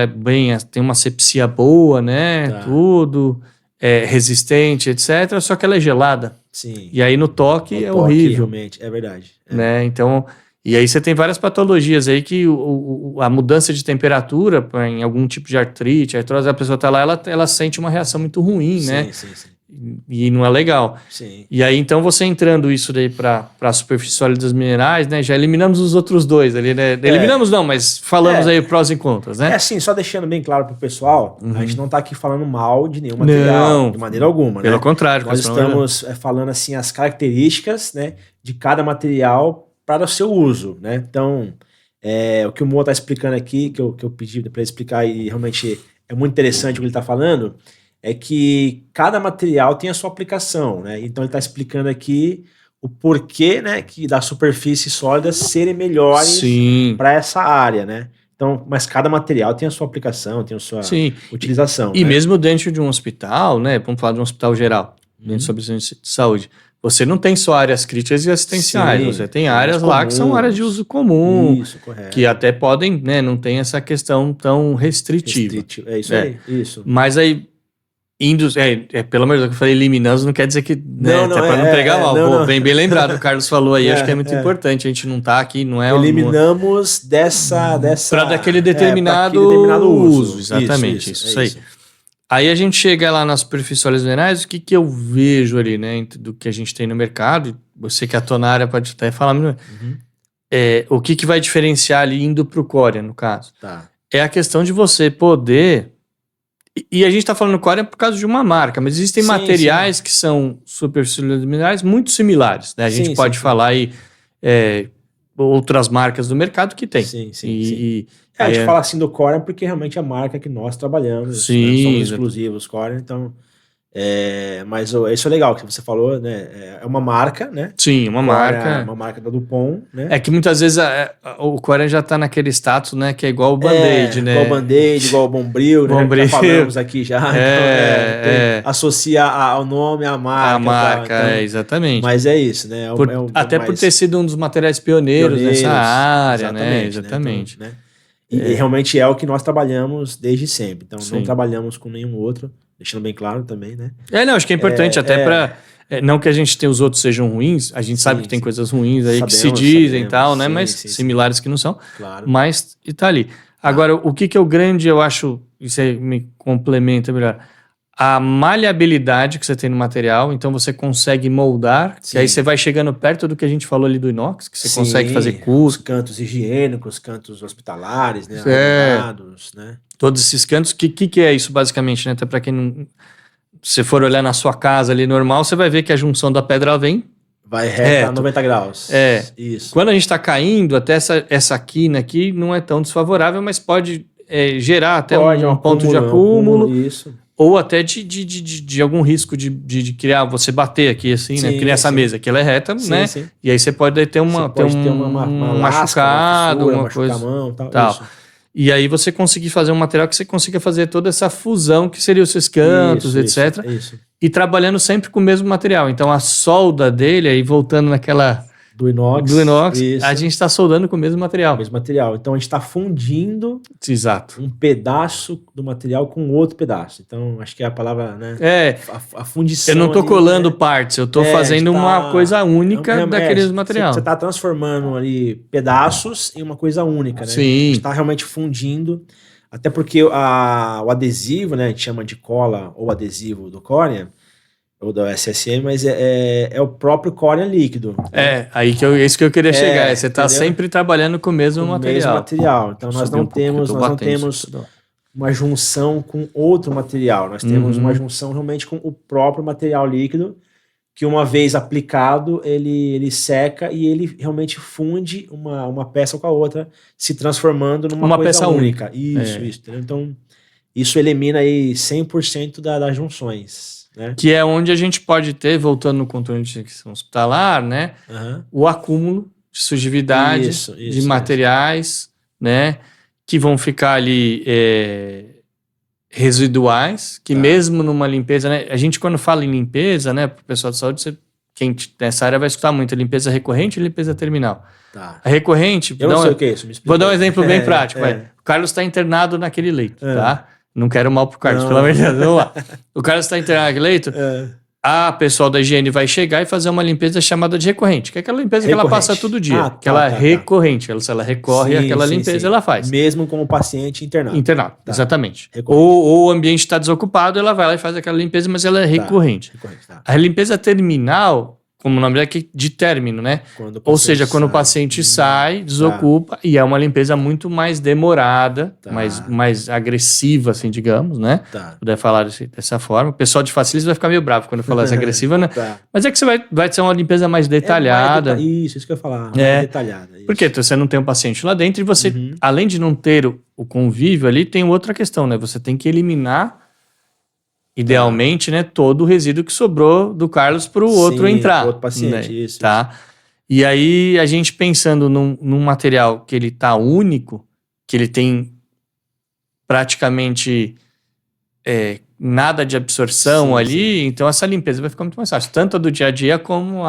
tem uma asepsia boa, né? Tudo, resistente, etc. Só que ela é gelada. Sim. E aí no toque é horrível. Realmente, é verdade. Né? Então... E aí você tem várias patologias aí que a mudança de temperatura em algum tipo de artrite, artrose, a pessoa tá lá, ela sente uma reação muito ruim, né? Sim. E não é legal. Sim. E aí, então, você entrando isso daí para a superfície sólida dos minerais, né? Já eliminamos os outros dois ali, né? Eliminamos não, mas falamos aí prós e contras, né? Assim, só deixando bem claro pro pessoal, a gente não tá aqui falando mal de nenhum material, de maneira alguma, pelo né? contrário. Nós estamos falando, assim, as características, né, de cada material para o seu uso, né? Então, o que o Moa tá explicando aqui, que eu pedi para ele explicar e realmente é muito interessante o que ele tá falando, é que cada material tem a sua aplicação, né? Então ele está explicando aqui o porquê, né, que das superfícies sólidas serem melhores para essa área, né? Então, mas cada material tem a sua aplicação, tem a sua utilização. E mesmo dentro de um hospital, né? Vamos falar de um hospital geral, dentro sobre de saúde. Você não tem só áreas críticas e assistenciais, você tem áreas lá que são áreas de uso comum, que até podem, né, não tem essa questão tão restritiva. É isso aí, isso. Mas aí Pelo menos que eu falei eliminamos, não quer dizer que, né, até para não pegar mal. Não. Bem lembrado, o Carlos falou aí, acho que é muito importante, a gente não tá aqui, não é... Eliminamos dessa para daquele determinado uso. Exatamente, isso aí. Aí a gente chega lá nas superfícies minerais, o que eu vejo ali, né, do que a gente tem no mercado, você que atua na área pode até falar, o que vai diferenciar ali indo para o Corean, no caso. Tá. É a questão de você poder... E a gente está falando Corean por causa de uma marca, mas existem materiais que são superfícies minerais muito similares, né? A gente pode falar aí outras marcas do mercado que tem. Sim. A gente fala assim do Corean porque realmente é a marca que nós trabalhamos. Sim, né? Somos exclusivos Corean, então... mas isso é legal que você falou, né? É uma marca, né? Sim, uma marca. É uma marca da Dupont, né? É que muitas vezes o Corean já tá naquele status, né? Que é igual o Band-Aid, né? Igual o Band-Aid, igual o Bombril, né? Já falamos aqui já. Associa ao nome, à marca. A marca, então, exatamente. Mas é isso, né? Até por ter sido um dos materiais pioneiros nessa área, né? Exatamente. Né? Então, e realmente é o que nós trabalhamos desde sempre. Então, não trabalhamos com nenhum outro. Deixando bem claro também, né? Acho que é importante até para... não que a gente tenha os outros sejam ruins, a gente sabe que tem coisas ruins aí que se dizem e tal, né? Mas similares que não são. Claro. Mas e tá ali. Agora, o que é o grande, eu acho, isso aí me complementa melhor, a maleabilidade que você tem no material, então você consegue moldar, que aí você vai chegando perto do que a gente falou ali do inox, que você consegue fazer curso. Os cantos higiênicos, cantos hospitalares, né? Né? Todos esses cantos, que é isso basicamente, né? Até para quem não... Se for olhar na sua casa ali normal, você vai ver que a junção da pedra vai reta a 90 graus. Isso. Quando a gente está caindo, até essa quina aqui não é tão desfavorável, mas pode gerar até um ponto de acúmulo. Isso. Ou até de algum risco de criar, você bater aqui assim, né? Criar essa mesa, que ela é reta, né? Sim. E aí você pode ter uma machucado, alguma coisa. A mão, tal. Isso. E aí você conseguir fazer um material que você consiga fazer toda essa fusão, que seria os seus cantos, etc. Isso. E trabalhando sempre com o mesmo material. Então a solda dele, aí voltando naquela... Do inox, a gente está soldando com o mesmo material. Então a gente está fundindo um pedaço do material com outro pedaço. Então acho que é a palavra, né? A fundição. Eu não estou colando partes, eu estou fazendo uma coisa única daqueles materiais. Você está transformando ali pedaços em uma coisa única, né? Sim. A gente está realmente fundindo. Até porque o adesivo, né? A gente chama de cola ou adesivo do Corean, ou da SSM, mas é o próprio Corean líquido. Né? Isso que eu queria chegar. Você está sempre trabalhando com o mesmo material. Então nós não temos uma junção com outro material. Nós temos uma junção realmente com o próprio material líquido, que uma vez aplicado, ele seca e ele realmente funde uma peça com a outra, se transformando numa coisa peça única. Isso. Entendeu? Então, isso elimina aí 100% das junções. Né? Que é onde a gente pode ter, voltando no controle de infecção hospitalar, né? O acúmulo de sujidade de materiais, né? Que vão ficar ali residuais, que mesmo numa limpeza, né? A gente quando fala em limpeza, né? Para o pessoal de saúde, quem nessa área vai escutar muito limpeza recorrente e limpeza terminal. Tá. A recorrente... Eu não sei o que é isso, me explica. Vou dar um exemplo bem prático. O Carlos está internado naquele leito, tá? Não quero mal pro Carlos, pelo amor de Deus. Vamos lá. O Carlos está internado naquele leito, a pessoal da higiene vai chegar e fazer uma limpeza chamada de recorrente, que é aquela limpeza que ela passa todo dia. Ela é recorrente. Se ela recorre àquela limpeza, ela faz. Mesmo com o paciente internado. Exatamente. Ou o ambiente está desocupado, ela vai lá e faz aquela limpeza, mas ela é recorrente. A limpeza terminal, como o nome é de término, né? Ou seja, quando o paciente sai, desocupa, e é uma limpeza muito mais demorada, mais agressiva, assim, digamos, né? Puder falar dessa forma. O pessoal de facilis vai ficar meio bravo quando eu falar assim, agressiva, né? Mas é que você vai ser uma limpeza mais detalhada. Isso que eu ia falar, mais detalhada. Isso. Porque você não tem um paciente lá dentro e você, além de não ter o convívio ali, tem outra questão, né? Você tem que eliminar idealmente, né, todo o resíduo que sobrou do Carlos para o outro entrar. Outro paciente, né? Isso. E aí, a gente pensando num material que ele tá único, que ele tem praticamente nada de absorção ali, então essa limpeza vai ficar muito mais fácil. Tanto a do dia a dia como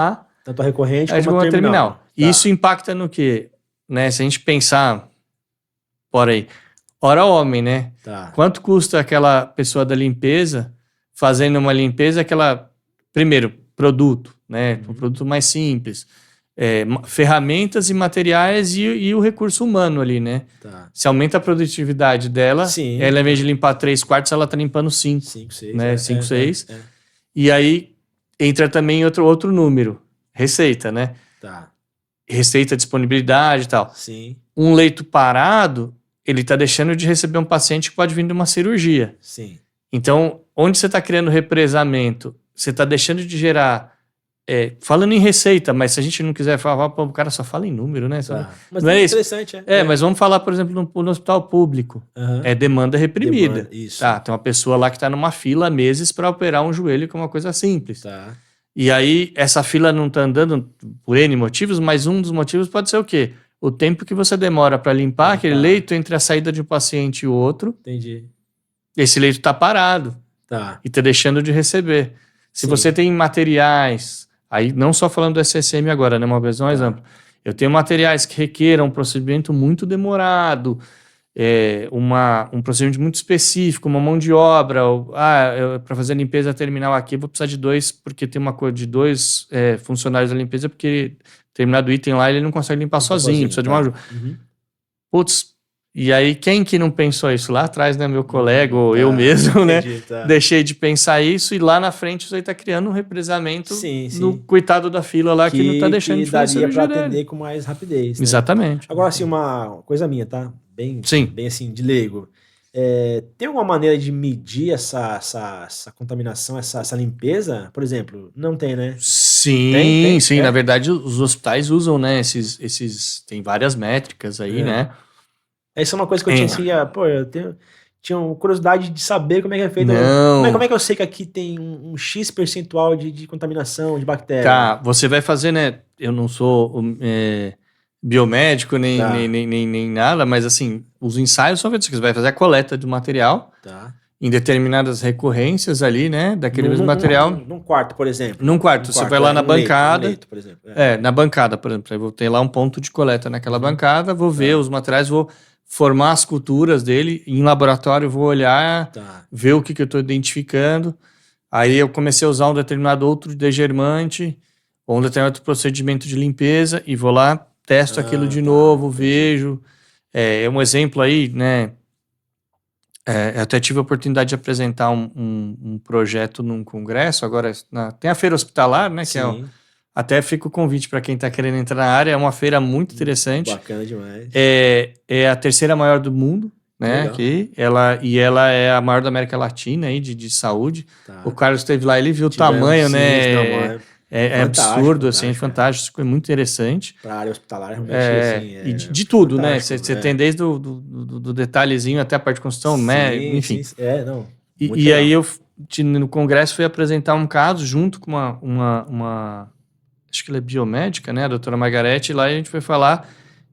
tanto a recorrente como a terminal. E isso impacta no quê? Né? Se a gente pensar, por aí, ora homem, né? Quanto custa aquela pessoa da limpeza fazendo uma limpeza, primeiro, produto, né? Um produto mais simples. Ferramentas e materiais e o recurso humano ali, né? Tá. Se aumenta a produtividade dela, Sim. ela, ao invés de limpar 3/4, ela tá limpando 5. 5, 6. Né? 5, 6. E aí entra também outro número, receita, né? Tá. Receita, disponibilidade e tal. Sim. Um leito parado, ele tá deixando de receber um paciente que pode vir de uma cirurgia. Sim. Então, onde você está criando represamento, você está deixando de gerar... falando em receita, mas se a gente não quiser falar, o cara só fala em número, né? Tá. Mas não é isso. Interessante, Mas vamos falar, por exemplo, no hospital público. É demanda reprimida. Isso. Tá, tem uma pessoa lá que está numa fila há meses para operar um joelho, que é uma coisa simples. Tá. E aí, essa fila não está andando por N motivos, mas um dos motivos pode ser o quê? O tempo que você demora para limpar aquele leito entre a saída de um paciente e o outro. Entendi. Esse leito está parado. Tá. E está deixando de receber. Se você tem materiais, aí não só falando do SSM agora, né? Uma visão mais ampla. Eu tenho materiais que requeram um procedimento muito demorado, um procedimento muito específico, uma mão de obra, para fazer a limpeza terminal aqui, eu vou precisar de 2, porque tem uma coisa de 2 funcionários da limpeza, porque determinado item lá ele não consegue limpar sozinho, precisa de uma ajuda. Putz, e aí quem que não pensou isso lá atrás, né? Meu colega ou eu mesmo, entendi, né? Deixei de pensar isso e lá na frente isso aí tá criando um represamento no coitado da fila lá que não tá deixando de fazer daria para atender com mais rapidez. Né? Exatamente. Agora, assim, uma coisa minha, tá? Bem assim, de leigo. Tem alguma maneira de medir essa contaminação, essa limpeza? Por exemplo, não tem, né? Sim. Na verdade, os hospitais usam, né? Tem várias métricas aí, né? Essa é uma coisa que eu tinha assim, tinha curiosidade de saber como é que é feito. Não. Como é que eu sei que aqui tem um X percentual de contaminação, de bactéria? Tá, você vai fazer, né? Eu não sou biomédico nem nada, mas assim, os ensaios são feitos. Você vai fazer a coleta do material em determinadas recorrências ali, né? Daquele mesmo material. Num quarto, por exemplo. Num quarto, você vai lá na bancada. Leito, por exemplo. Na bancada, por exemplo. Eu vou ter lá um ponto de coleta naquela bancada, vou ver os materiais, vou formar as culturas dele. Em laboratório, vou olhar, ver o que eu estou identificando. Aí eu comecei a usar um determinado outro degermante, ou um determinado procedimento de limpeza, e vou lá, testo aquilo de novo, vejo. É um exemplo aí, né? Eu até tive a oportunidade de apresentar um projeto num congresso, agora tem a feira hospitalar, né? Que até fica o convite para quem está querendo entrar na área, é uma feira muito interessante. Bacana demais. É a terceira maior do mundo, né? Aqui, ela é a maior da América Latina aí, de saúde. O Carlos esteve lá, ele viu o tamanho, né? É absurdo, assim, é fantástico, é muito interessante. Para a área hospitalar, realmente, e de tudo, né? Você tem desde do detalhezinho até a parte de construção, né? Enfim. E aí eu, no congresso, fui apresentar um caso junto com uma acho que ela é biomédica, né? A doutora Margarete, lá a gente foi falar,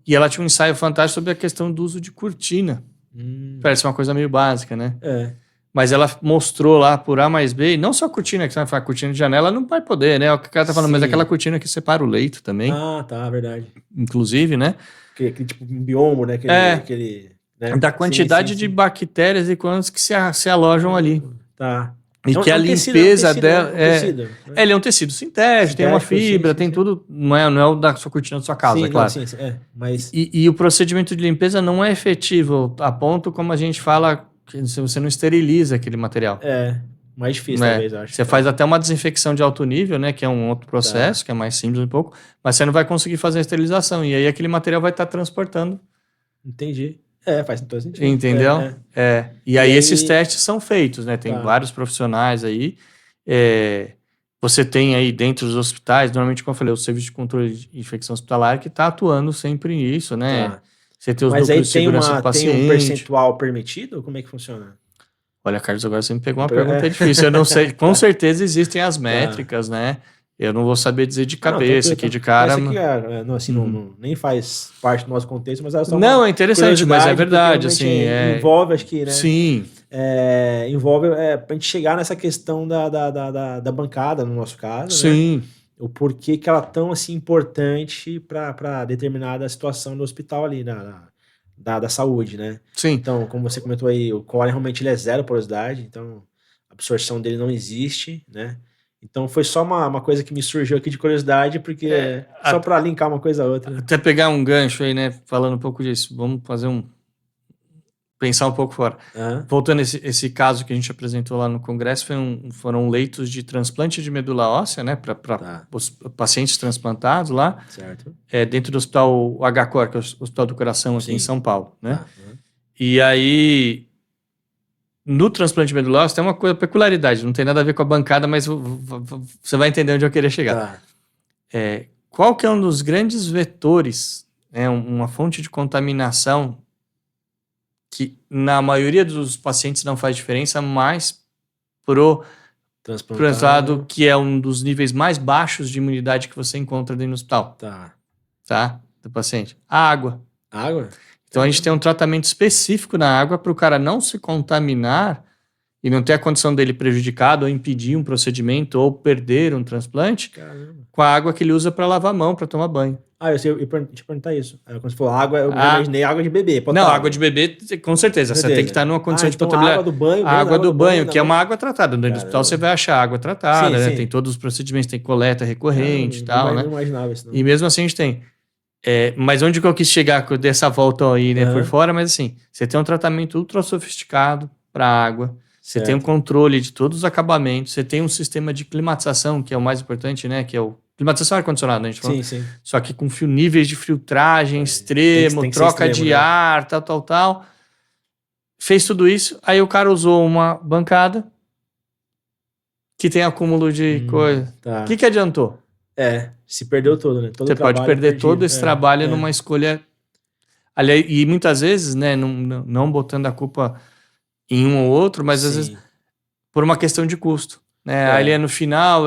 e ela tinha um ensaio fantástico sobre a questão do uso de cortina. Parece uma coisa meio básica, né? Mas ela mostrou lá por A mais B, e não só a cortina, que você vai falar, cortina de janela não vai poder, né? O que o cara tá falando, mas aquela cortina que separa o leito também. Verdade. Inclusive, né? Aquele tipo um biomo, né? Né? Da quantidade de bactérias e quantas que se alojam ali. E que a limpeza dela ele é um tecido sintético, tem uma fibra, tem tudo, não é o da sua cortina da sua casa, claro. Mas... E o procedimento de limpeza não é efetivo, a ponto como a gente fala, que você não esteriliza aquele material. Mais difícil, talvez, eu acho. Você faz até uma desinfecção de alto nível, né, que é um outro processo, que é mais simples um pouco, mas você não vai conseguir fazer a esterilização, e aí aquele material vai estar transportando. Entendi. Faz todo sentido. Entendeu? E aí esses testes são feitos, né? Tem vários profissionais aí. Você tem aí dentro dos hospitais, normalmente, como eu falei, o Serviço de Controle de Infecção Hospitalar que está atuando sempre nisso, né? Você tem os núcleos de segurança do paciente. Tem um percentual permitido? Como é que funciona? Olha, Carlos, agora você me pegou uma pergunta difícil. Eu não sei. Com certeza existem as métricas, né? Eu não vou saber dizer de cabeça aqui de cara. Isso aqui nem faz parte do nosso contexto, mas é só é interessante, mas é verdade. Assim, envolve, acho que, né? Sim. Envolve pra gente chegar nessa questão da bancada, no nosso caso. Sim. Né? O porquê que ela é tão assim, importante para determinada situação do hospital ali, da saúde, né? Sim. Então, como você comentou aí, o core realmente ele é zero porosidade, então absorção dele não existe, né? Então foi só uma coisa que me surgiu aqui de curiosidade, porque só para linkar uma coisa a outra. Até pegar um gancho aí, né? Falando um pouco disso. Vamos fazer pensar um pouco fora. Voltando esse caso que a gente apresentou lá no congresso, foram leitos de transplante de medula óssea, né? Para os pacientes transplantados lá. Certo. Dentro do hospital HCOR, que é o Hospital do Coração aqui em São Paulo, né? Uhum. E aí, no transplante de medula óssea tem uma coisa, peculiaridade, não tem nada a ver com a bancada, mas você vai entender onde eu queria chegar. Qual que é um dos grandes vetores, né, uma fonte de contaminação que na maioria dos pacientes não faz diferença, mas pro transplantado, que é um dos níveis mais baixos de imunidade que você encontra dentro do hospital. Tá? Do paciente. A água. Água? Então a gente tem um tratamento específico na água para o cara não se contaminar e não ter a condição dele prejudicado ou impedir um procedimento ou perder um transplante. Caramba. Com a água que ele usa para lavar a mão, para tomar banho. Eu ia te perguntar isso. Quando você falou água, eu imaginei água de bebê. Não, água de bebê, com certeza. Você tem que estar numa condição de potabilidade. Água do banho. Água do banho, que é uma água tratada. No hospital você vai achar água tratada, sim, né? sim. Tem todos os procedimentos, tem coleta recorrente e tal, né? Não imaginava isso, não. E mesmo assim a gente tem. Mas onde que eu quis chegar dessa volta aí, né, por fora, mas assim, você tem um tratamento ultra sofisticado para água, você tem um controle de todos os acabamentos, você tem um sistema de climatização, que é o mais importante, né, que é o climatização ar-condicionado, né, a gente falou? Sim. Só que com níveis de filtragem extremo, tem que troca extremo, de né? ar, tal. Fez tudo isso, aí o cara usou uma bancada que tem acúmulo de coisa. Tá. O que adiantou? Se perdeu todo, né? Você pode perder todo esse trabalho numa escolha. Aliás, e muitas vezes, né, não botando a culpa em um ou outro, mas às vezes por uma questão de custo. Né? Ali no final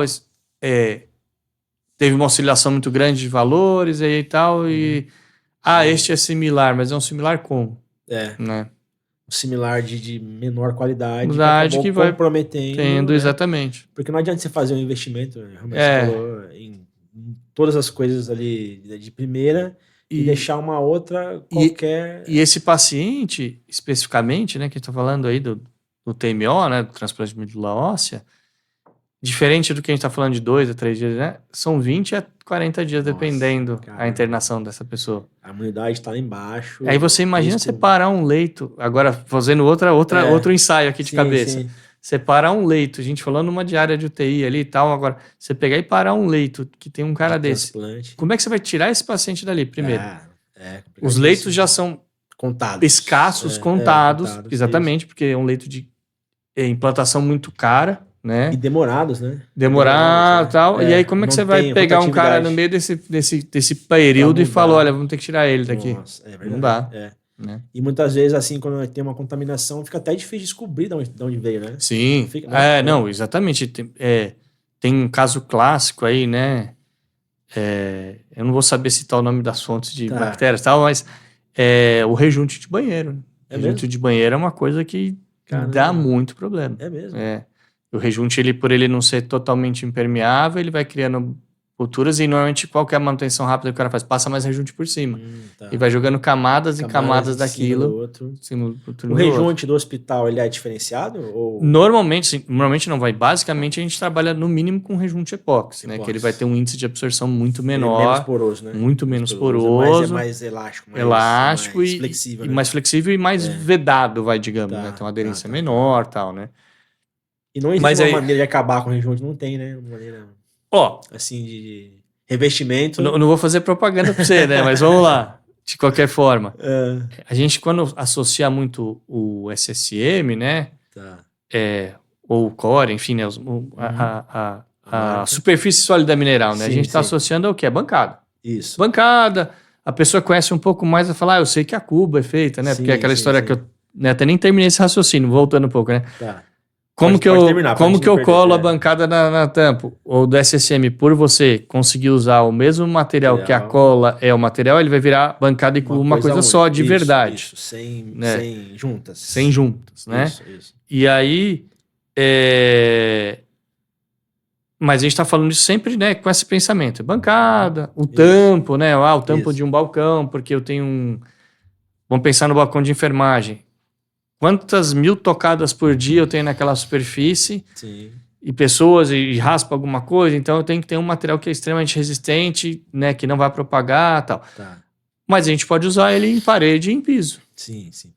teve uma oscilação muito grande de valores e tal, e este é similar, mas é um similar como? Né? Um similar de menor qualidade que vai comprometendo. Exatamente. Porque não adianta você fazer um investimento, realmente você falou, em todas as coisas ali de primeira e deixar uma outra qualquer. E esse paciente, especificamente, né, que a gente está falando aí do TMO, né, do transplante de medula óssea, diferente do que a gente está falando de 2 a 3 dias, né, são 20 a 40 dias, dependendo a internação dessa pessoa. A imunidade está lá embaixo. Aí você imagina separar um leito, agora fazendo outro ensaio aqui de cabeça. Sim. Separar um leito, a gente falando numa diária de UTI ali e tal, agora, você pegar e parar um leito que tem um cara desse. Como é que você vai tirar esse paciente dali, primeiro? Os leitos já são contados. Escassos, contados, exatamente, porque é um leito de implantação muito cara, né? E demorados, né? Demorado e tal. E aí, como é que você vai pegar um cara no meio desse período e falar, olha, vamos ter que tirar ele daqui? Nossa, é verdade. Não dá. Né? E muitas vezes, assim, quando tem uma contaminação, fica até difícil descobrir de onde veio, né? Sim. Não, exatamente. Tem um caso clássico aí, né? Eu não vou saber citar o nome das fontes de bactérias e tal, mas o rejunte de banheiro. Né? Rejunte de banheiro é uma coisa que dá muito problema. É mesmo? O rejunte, por ele não ser totalmente impermeável, ele vai criando culturas e normalmente qual que é a manutenção rápida que o cara faz? Passa mais rejunte por cima. E vai jogando camadas e camadas daquilo. O rejunte do hospital, ele é diferenciado? Ou... Normalmente não vai. Basicamente, a gente trabalha no mínimo com rejunte epóxi, né? Que ele vai ter um índice de absorção muito menor. Menos poroso, né? Muito menos poroso. É mais elástico. Mais flexível. E mais flexível e mais vedado, digamos, né? Tem uma aderência menor e tal, né? E não existe uma maneira de acabar com o rejunte, não tem, né? Uma maneira... assim, de revestimento. Não vou fazer propaganda para você, né? Mas vamos lá. De qualquer forma. A gente, quando associa muito o SSM, né? Ou o core, enfim, né? A superfície sólida mineral, né? A gente está associando ao quê? A bancada. Isso. Bancada. A pessoa conhece um pouco mais e fala, eu sei que a cuba é feita, né? Porque é aquela história que eu até nem terminei esse raciocínio, voltando um pouco, né? Como que eu colo a bancada na tampa? Ou do SSM, por você conseguir usar o mesmo material que a cola é o material, ele vai virar bancada e cubo uma coisa só, de verdade. Sem juntas. Sem juntas, né? Isso. E aí... Mas a gente está falando isso sempre, né, com esse pensamento. Bancada, o tampo, né? O tampo de um balcão, porque eu tenho um... Vamos pensar no balcão de enfermagem. quantas mil tocadas por dia eu tenho naquela superfície. Sim. E pessoas e raspa alguma coisa, então eu tenho que ter um material que é extremamente resistente, né, que não vai propagar e tal. Tá. Mas a gente pode usar ele em parede e em piso. Sim, sim.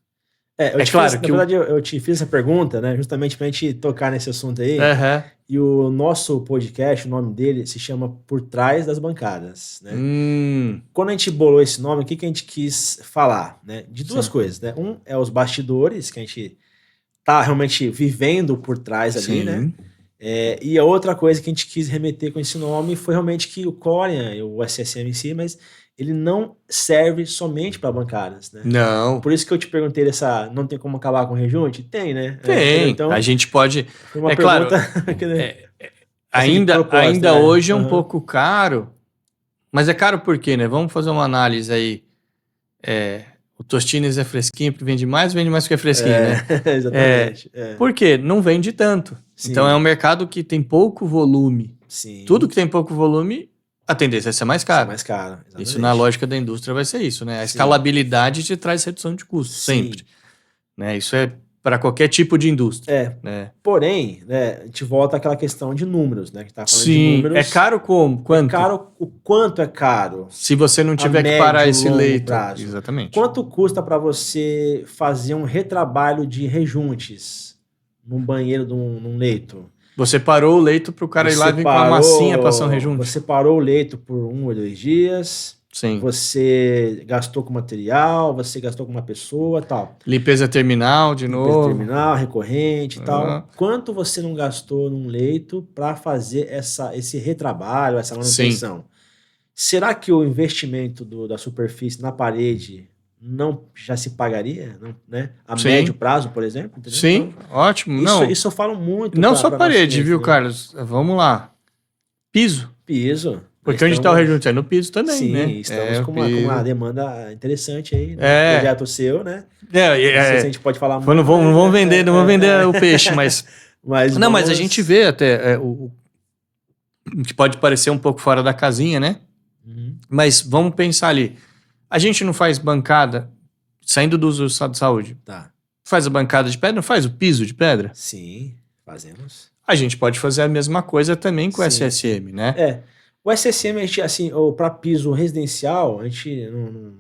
Claro na verdade, eu te fiz essa pergunta, né, justamente pra gente tocar nesse assunto aí. E o nosso podcast, o nome dele se chama Por Trás das Bancadas, né? Quando a gente bolou esse nome, o que a gente quis falar, né? De duas coisas, né? Um é os bastidores, que a gente tá realmente vivendo por trás ali, né? E a outra coisa que a gente quis remeter com esse nome foi realmente que o Corian, o SSM em si, mas ele não serve somente para bancadas, né? Não. Por isso que eu te perguntei não tem como acabar com rejunte? Tem, né? Tem. Então, a gente pode... foi uma claro, pergunta... ainda hoje é um pouco caro, mas é caro por quê, né? Vamos fazer uma análise aí. O Tostines é fresquinho porque vende mais porque é fresquinho, né? Exatamente. Por quê? Não vende tanto. Sim. Então é um mercado que tem pouco volume. Sim. Tudo que tem pouco volume, a tendência é ser mais caro. Mais caro, exatamente. Isso na lógica da indústria vai ser isso, né? A escalabilidade te traz redução de custo, sempre. Né? Isso é para qualquer tipo de indústria. Né? Porém, né, a gente volta àquela questão de números, né? Que tá falando Sim, de números. é caro como? Quanto? É caro, o quanto é caro? Se você não tiver que parar esse leito. Prazo. Exatamente. Quanto custa para você fazer um retrabalho de rejuntes num banheiro num leito? Você parou o leito para o cara ir lá e vir com a massinha passar um rejunte. Você parou o leito por 1 ou 2 dias. Sim. Você gastou com material, você gastou com uma pessoa, tal. Limpeza terminal, de novo. Limpeza terminal, recorrente e tal. Quanto você não gastou num leito para fazer esse retrabalho, essa manutenção? Sim. Será que o investimento da superfície na parede não já se pagaria, não, né? A médio prazo, por exemplo? Entendeu? Sim, então, ótimo. Isso eu falo muito. Não só parede, viu, Carlos? Vamos lá. Piso. Porque onde está o rejunte? É no piso também, sim, né? Estamos com uma demanda interessante aí, né? Projeto seu, né? Não sei se a gente pode falar muito. Não vamos vender o peixe, mas... mas a gente vê até o que pode parecer um pouco fora da casinha, né? Mas vamos pensar ali. A gente não faz bancada, saindo do uso de saúde. Tá. Faz a bancada de pedra, não faz o piso de pedra? Sim, fazemos. A gente pode fazer a mesma coisa também com o SSM, né? O SSM, a gente, assim, para piso residencial, a gente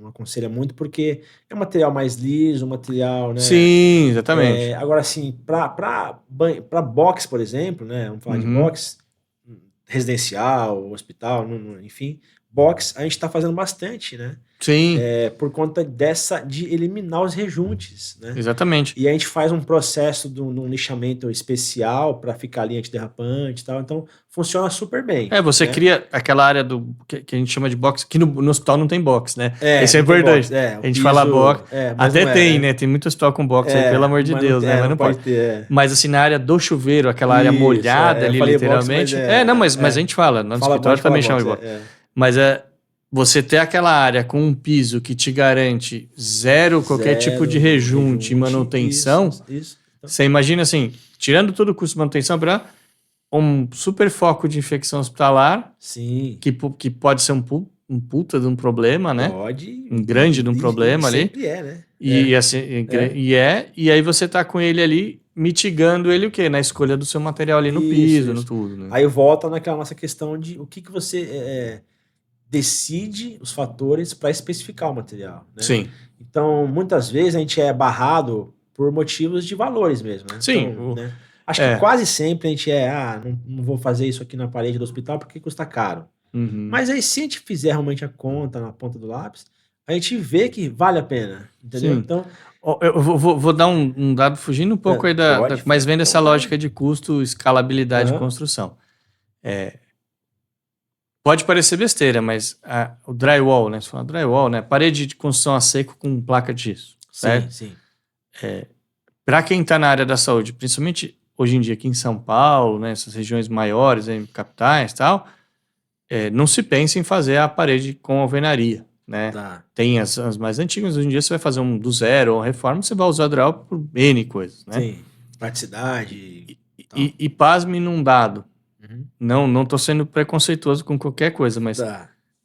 não aconselha muito, porque é um material mais liso, material, né? Sim, exatamente. Agora, assim, para box, por exemplo, né? Vamos falar de box residencial, hospital, enfim, box, a gente está fazendo bastante, né? Sim. Por conta de eliminar os rejuntes, né? Exatamente. E a gente faz um processo de um lixamento especial para ficar ali antiderrapante e tal, então funciona super bem. Você cria aquela área que a gente chama de box, que no hospital não tem box, né? Isso é importante. A gente fala box, até tem, né? Tem muito hospital com box aí, pelo amor de Deus, né? Mas não pode ter. Mas assim, na área do chuveiro, aquela área molhada ali, literalmente. Box, mas a gente fala, no escritório também chama de box. Mas você ter aquela área com um piso que te garante zero qualquer tipo de rejunte e manutenção, isso. Você imagina assim, tirando todo o custo de manutenção para um super foco de infecção hospitalar, sim, que pode ser um puta de um problema, né? Pode. Um grande de um problema ali. Sempre né? E aí você tá com ele ali, mitigando ele o quê? Na escolha do seu material ali no piso, no tudo. Né? Aí volta naquela nossa questão de o que você decide os fatores para especificar o material. Né? Sim. Então, muitas vezes a gente é barrado por motivos de valores mesmo. Né? Sim. Então, né? Acho que quase sempre a gente não vou fazer isso aqui na parede do hospital porque custa caro. Mas aí, se a gente fizer realmente a conta na ponta do lápis, a gente vê que vale a pena. Entendeu? Sim. Então, eu vou dar um dado fugindo um pouco aí mas vendo essa lógica de custo, escalabilidade e construção. Pode parecer besteira, mas o drywall, né? Você fala drywall, né? Parede de construção a seco com placa de gesso. Certo? Sim. Para quem está na área da saúde, principalmente hoje em dia aqui em São Paulo, né? Essas regiões maiores, em capitais e tal, não se pensa em fazer a parede com alvenaria, né? Tá. Tem as mais antigas, hoje em dia você vai fazer um do zero ou uma reforma, você vai usar drywall por N coisas, né? Sim, praticidade. E pasme num dado. Não estou sendo preconceituoso com qualquer coisa, mas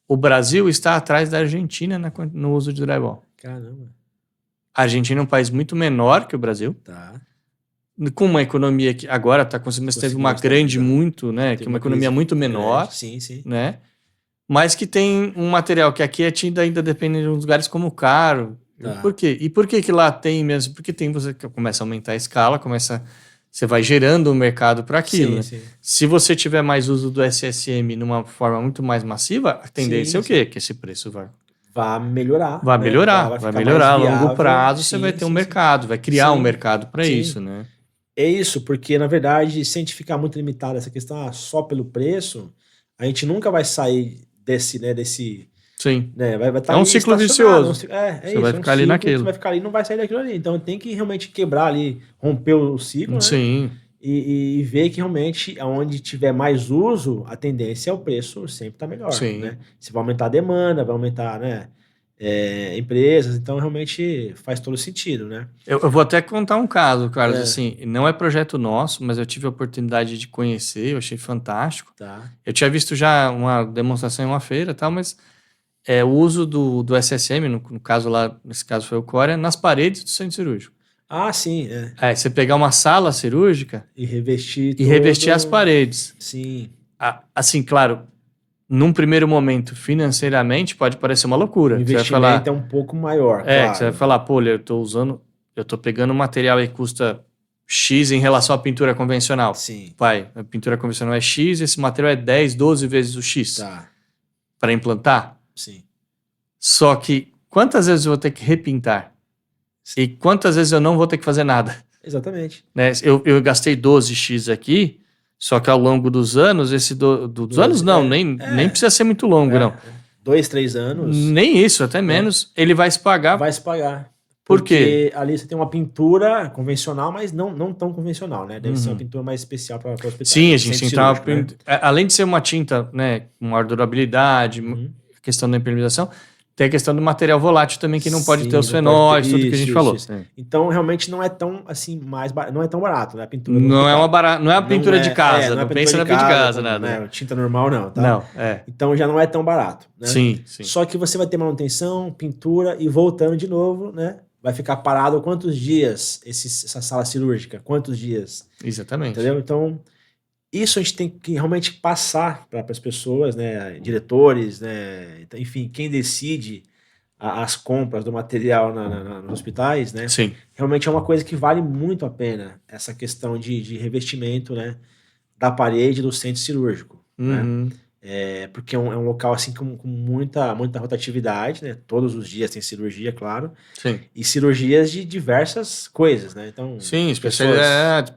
o Brasil está atrás da Argentina no uso de drywall. Caramba. A Argentina é um país muito menor que o Brasil, Tá. com uma economia que agora está conseguindo, mas teve uma grande muito, né? Que é uma economia muito menor, sim, sim. né? Mas que tem um material que aqui ainda depende de lugares como caro. Tá. Por quê? E por que que lá tem mesmo? Porque você começa a aumentar a escala, você vai gerando um mercado para aquilo. Sim, Né? sim. Se você tiver mais uso do SSM numa forma muito mais massiva, a tendência é o quê? Que esse preço vai melhorar. vai né? melhorar, vai ficar melhorar. A mais longo viável. prazo você Sim, vai ter um sim, mercado, vai criar um Sim. mercado para Sim. isso, né? É isso, porque na verdade, se a gente ficar muito limitado a essa questão só pelo preço, a gente nunca vai sair desse, Sim. né? Vai estar É um ali ciclo estacionado. vicioso. É Você isso, vai é um ficar ali ciclo, naquilo. você vai ficar ali e não vai sair daquilo ali. Então tem que realmente quebrar ali, romper o ciclo, né? Sim. E ver que realmente, onde tiver mais uso, a tendência é o preço sempre estar melhor, Sim. né? Se vai aumentar a demanda, vai aumentar, né? Empresas, então realmente faz todo sentido, né? Eu vou até contar um caso, Carlos, assim, não é projeto nosso, mas eu tive a oportunidade de conhecer, eu achei fantástico. Tá. Eu tinha visto já uma demonstração em uma feira e tal, mas o uso do SSM, no caso lá, nesse caso foi o Core, nas paredes do centro cirúrgico. Ah, sim, Você pegar uma sala cirúrgica e revestir e revestir as paredes. Sim. Assim, claro, num primeiro momento, financeiramente, pode parecer uma loucura. O Você vai investimento falar, é um pouco maior, que claro. você vai falar, pô, eu tô pegando um material e custa X em relação à pintura convencional. Sim. Pai, a pintura convencional é X, esse material é 10, 12 vezes o X. Tá. Para implantar. Sim. Só que quantas vezes eu vou ter que repintar? Sim. E quantas vezes eu não vou ter que fazer nada? Exatamente. Né? Eu gastei 12X aqui, só que ao longo dos anos, dos anos não, nem precisa ser muito longo, não. 2, 3 anos. Nem isso, até menos, ele vai se pagar. Vai se pagar. Por quê? Porque ali você tem uma pintura convencional, mas não tão convencional, né? Deve ser uma pintura mais especial para hospitais. Sim, a gente tem né? além de ser uma tinta, né, com maior durabilidade, a questão da impermeabilização, tem a questão do material volátil também, que não pode ter os fenóis, tudo que a gente falou. Então, realmente não é tão assim, não é tão barato, né? A pintura não é uma pintura de casa, não pensa na pintura de casa, como, nada. Né? Tinta normal, não, tá? Não, Então já não é tão barato, né? Sim. Só que você vai ter manutenção, pintura e voltando de novo, né? Vai ficar parado quantos dias essa sala cirúrgica? Quantos dias? Exatamente. Entendeu? Então, isso a gente tem que realmente passar para as pessoas, né? Diretores, né? Enfim, quem decide as compras do material nos hospitais, né? Sim. Realmente é uma coisa que vale muito a pena, essa questão de revestimento, né? Da parede do centro cirúrgico, né? Porque é um local assim com muita rotatividade, né? Todos os dias tem cirurgia, claro. Sim. E cirurgias de diversas coisas, né? Então, sim, especialidade,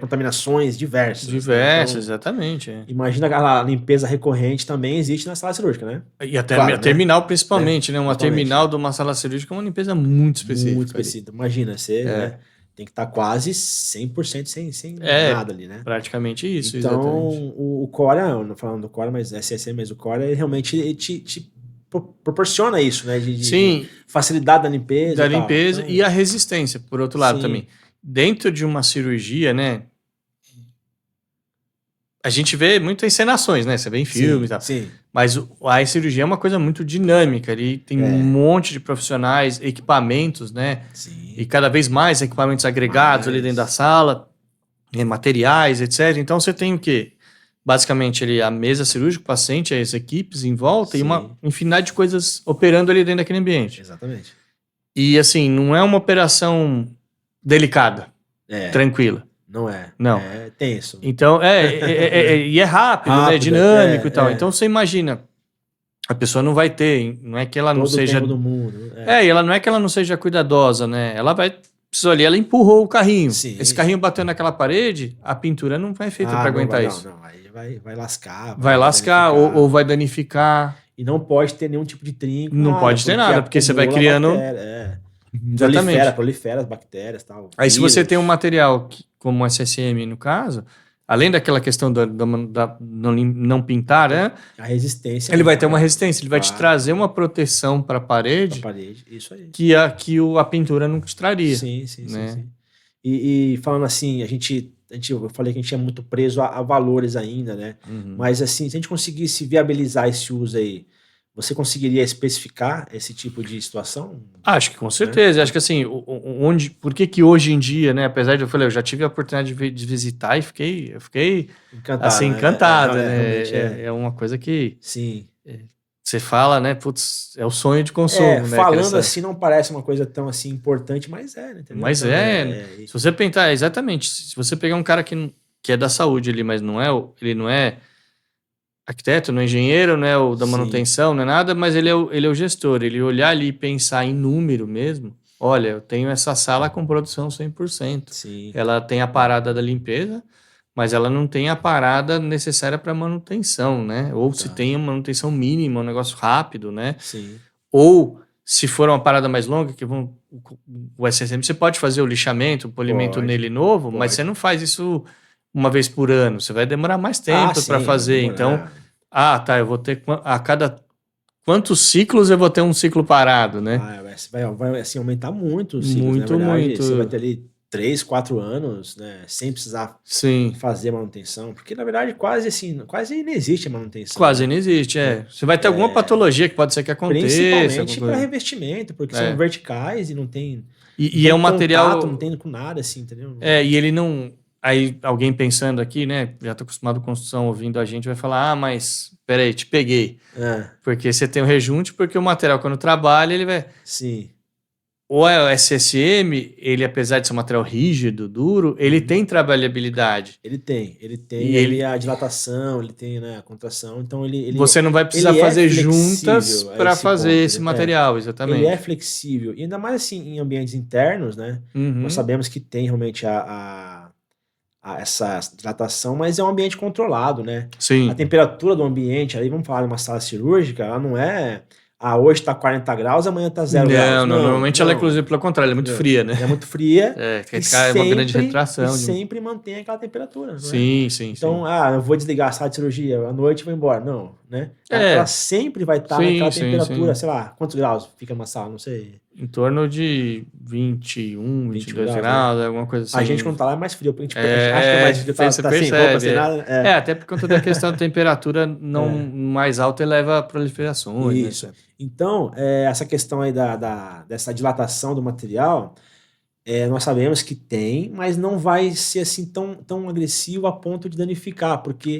contaminações diversas. Diversas, né? Então, exatamente. Imagina a limpeza recorrente também existe na sala cirúrgica, né? E até a terminal, principalmente, né? Uma Principalmente, terminal de uma sala cirúrgica é uma limpeza muito específica. Muito específica. Imagina, você né, tem que estar quase 100% sem nada ali, né? Praticamente isso, então, exatamente. O Cora, não falando do Cora, mas SSM, mas o Cora, ele realmente te proporciona isso, né? Sim. De facilidade da limpeza. Da limpeza e a resistência, por outro lado, Sim. também. Dentro de uma cirurgia, né? A gente vê muitas encenações, né? Você vê em filme e tal. Sim. Mas a cirurgia é uma coisa muito dinâmica. Ali tem um monte de profissionais, equipamentos, né? Sim. E cada vez mais equipamentos agregados ali dentro da sala, materiais, etc. Então você tem o quê? Basicamente ali a mesa cirúrgica, o paciente, as equipes em volta e uma infinidade de coisas operando ali dentro daquele ambiente. Exatamente. E assim, não é uma operação delicada, tranquila. Não é. Não. É tenso. Então, e é rápido, né? Dinâmico e tal. Então, você imagina, a pessoa não vai ter, não é que ela não seja... Todo o tempo do mundo. E ela não é que ela não seja cuidadosa, né? Ela precisou ali, ela empurrou o carrinho. Sim. Esse carrinho bateu naquela parede, a pintura não vai feita para aguentar isso. Não, aí vai lascar. Vai lascar ou vai danificar. E não pode ter nenhum tipo de trinco. Não pode ter nada, porque você vai criando... Exatamente. Prolifera as bactérias e tal. Aí se você tem um material como o SSM, no caso, além daquela questão da não pintar, né? A resistência. Ele vai ter uma resistência, ele vai te trazer uma proteção para a parede. Isso aí. Que a pintura não te traria. Sim. E falando assim, eu falei que a gente é muito preso a valores ainda, né? Mas assim, se a gente conseguisse viabilizar esse uso aí, você conseguiria especificar esse tipo de situação? Acho que com certeza. Acho que assim, por que hoje em dia, né? Apesar de eu já tive a oportunidade de visitar e eu fiquei assim, encantado, né? Realmente É uma coisa que Sim. você fala, né? Putz, é o sonho de consumo, né? Falando assim não parece uma coisa tão assim importante, mas né? Entendeu? Mas então, se você pensar, exatamente, se você pegar um cara que é da saúde ali, mas ele não é arquiteto, não é engenheiro, não é o da manutenção, não é nada, mas ele é o gestor. Ele olhar ali e pensar em número mesmo. Olha, eu tenho essa sala com produção 100%. Sim. Ela tem a parada da limpeza, mas ela não tem a parada necessária para manutenção, né? Ou se tem uma manutenção mínima, um negócio rápido, né? Sim. Ou se for uma parada mais longa, o SSM, você pode fazer o lixamento, o polimento nele novo, mas você não faz isso uma vez por ano. Você vai demorar mais tempo para fazer. Então, tá, eu vou ter a cada quantos ciclos eu vou ter um ciclo parado, né? Vai assim, aumentar muito os ciclos, muito, na verdade. muito. Você vai ter ali 3, 4 anos, né? Sem precisar fazer manutenção. Porque, na verdade, quase não existe a manutenção. Quase não existe, Você vai ter alguma patologia que pode ser que aconteça. Principalmente para revestimento, porque são verticais e não tem... E é um material... Não tem com nada, assim, entendeu? E ele não... Aí alguém pensando aqui, né? Já tá acostumado com construção, ouvindo a gente, vai falar, mas peraí, te peguei. Porque você tem o rejunte, porque o material, quando trabalha, ele vai... Sim. O SSM, ele apesar de ser um material rígido, duro, ele tem trabalhabilidade. Ele tem ele a dilatação, ele tem, né, a contração, então ele você não vai precisar fazer juntas para fazer esse material, exatamente. Ele é flexível, e ainda mais assim em ambientes internos, né? Nós sabemos que tem realmente essa dilatação, mas é um ambiente controlado, né? Sim. A temperatura do ambiente, aí vamos falar de uma sala cirúrgica, ela não é... hoje tá 40 graus, amanhã tá 0 graus. Não, normalmente ela, inclusive, pelo contrário, ela é muito fria, né? Ela é muito fria. É uma grande retração. Sempre mantém aquela temperatura. Sim. Então, eu vou desligar a sala de cirurgia, à noite e vou embora. Não, né? Ela sempre vai estar naquela temperatura, sei lá, quantos graus fica uma sala, não sei. Em torno de 21, 22 graus, alguma coisa assim. A gente quando tá lá é mais frio, porque a gente acha que é mais frio, você percebe. Sem nada. Até por conta da questão da temperatura não mais alta eleva a proliferações. Isso. Né? Então, essa questão aí dessa dilatação do material, nós sabemos que tem, mas não vai ser assim tão agressivo a ponto de danificar, porque